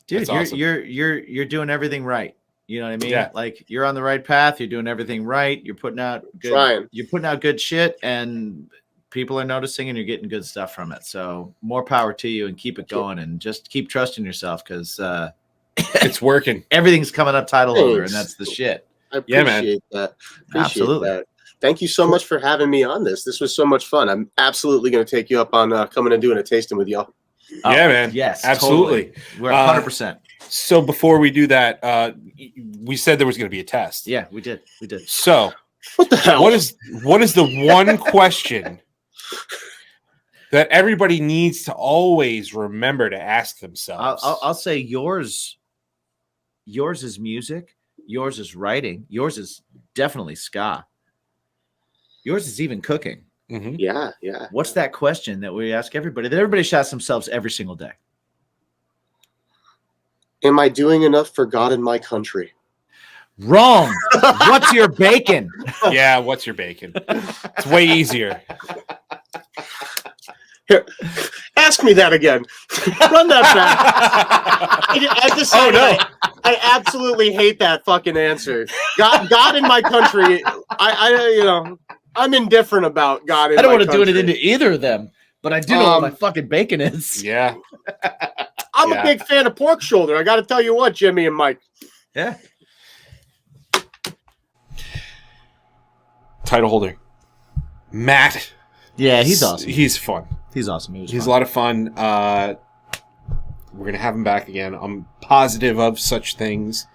Dude, That's awesome. you're doing everything right. You know what I mean? Yeah. Like you're on the right path. You're doing everything right. You're putting out good. Trying. You're putting out good shit, and people are noticing, and you're getting good stuff from it. So more power to you, and keep it going, and just keep trusting yourself because It's working. everything's coming up Title Holder, and Thanks. that's the shit. I Yeah, man. appreciate that. Absolutely. That. Thank you so much for having me on this. This was so much fun. I'm absolutely going to take you up on coming and doing a tasting with y'all. Yeah, man. Yes, absolutely. Totally. We're 100%. So before we do that, we said there was going to be a test. Yeah, we did. We did. So What the hell? what is the one question that everybody needs to always remember to ask themselves? I'll say yours. Yours is music. Yours is writing. Yours is definitely ska. Yours is even cooking. Mhm. Yeah. What's that question that we ask everybody? That everybody should ask themselves every single day. Am I doing enough for God and my country? Wrong. What's your bacon? Yeah, what's your bacon? It's way easier. Here, ask me that again. Run that back. I decided I absolutely hate that fucking answer. God in my country. I'm indifferent about God in I don't my want to do it country. into either of them, but I do know what my fucking bacon is. Yeah. I'm a big fan of pork shoulder. I got to tell you what, Jimmy and Mike. Yeah. Title holder. Matt. Yeah, he's awesome. He's fun. He's awesome. He's a lot of fun. We're going to have him back again. I'm positive of such things.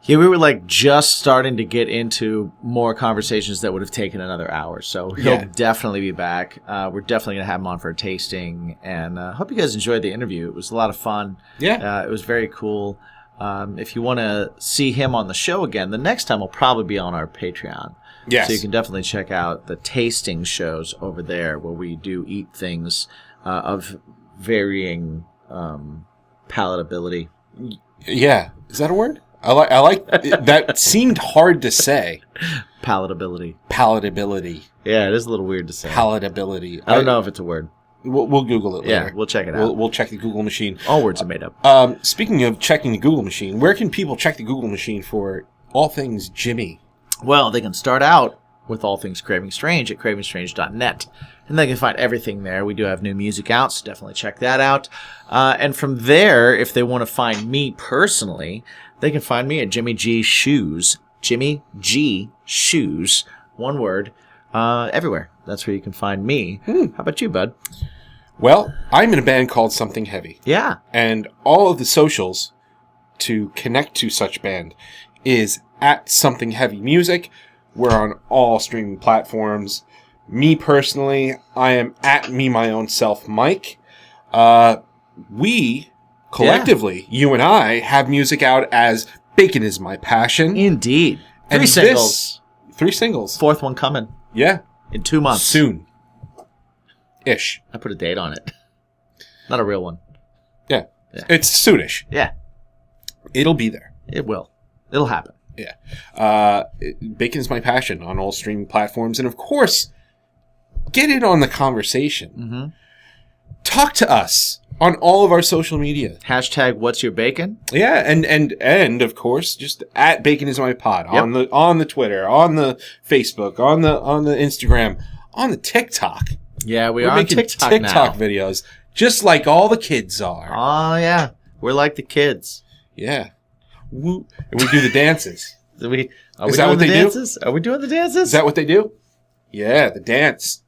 Yeah, we were like just starting to get into more conversations that would have taken another hour. So he'll definitely be back. We're definitely going to have him on for a tasting. And hope you guys enjoyed the interview. It was a lot of fun. Yeah. It was very cool. If you want to see him on the show again, the next time will probably be on our Patreon. Yes. So you can definitely check out the tasting shows over there where we do eat things of varying palatability. Yeah. Is that a word? I like that. Seemed hard to say. Palatability. Yeah, it is a little weird to say. Palatability. I don't know if it's a word. We'll Google it later. Yeah, we'll check it out. We'll check the Google machine. All words are made up. Speaking of checking the Google machine, where can people check the Google machine for all things Jimmy? Well, they can start out with all things Craving Strange at cravingstrange.net. And they can find everything there. We do have new music out, so definitely check that out. And from there, if they want to find me personally, they can find me at Jimmy G Shoes. Jimmy G Shoes. One word. Everywhere. That's where you can find me. How about you, bud? Well, I'm in a band called Something Heavy. Yeah. And all of the socials to connect to such band is at Something Heavy Music. We're on all streaming platforms. Me personally, I am at Me My Own Self Mike. We collectively, you and I, have music out as Bacon Is My Passion. Indeed. And 3 singles. 3 singles. 4th one coming. Yeah. In 2 months. Soon. Ish. I put a date on it. Not a real one. Yeah. It's soonish. Yeah. It'll be there. It will. It'll happen. Yeah. Bacon Is My Passion on all streaming platforms. And of course, get in on the conversation. Mm-hmm. Talk to us on all of our social media. Hashtag What's Your Bacon? Yeah, and of course, just at Bacon Is My Pod on the Twitter, on the Facebook, on the Instagram, on the TikTok. Yeah, We're are making on TikTok now. Videos, just like all the kids are. Oh yeah, we're like the kids. Yeah, and we do the dances. Is that what they do? Are we doing the dances? Is that what they do? Yeah, the dance.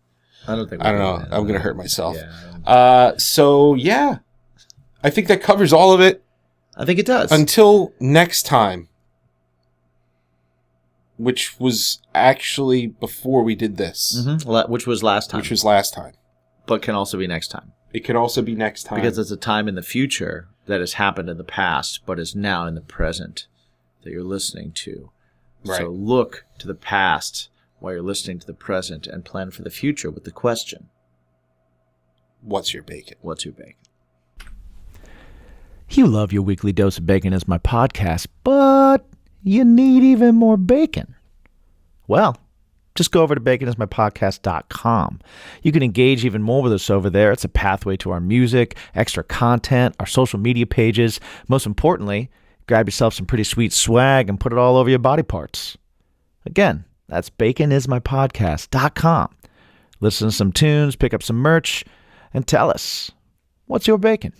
I don't think. I don't know. I'm gonna hurt myself. So yeah, I think that covers all of it. I think it does. Until next time, which was actually before we did this. Mm-hmm. Which was last time. But can also be next time. It could also be next time. Because it's a time in the future that has happened in the past, but is now in the present that you're listening to. Right. So look to the past while you're listening to the present and plan for the future with the question. What's your bacon? What's your bacon? You love your weekly dose of Bacon Is My Podcast, but you need even more bacon. Well, just go over to baconismypodcast.com. You can engage even more with us over there. It's a pathway to our music, extra content, our social media pages. Most importantly, grab yourself some pretty sweet swag and put it all over your body parts. Again, that's baconismypodcast.com. Listen to some tunes, pick up some merch, and tell us, what's your bacon?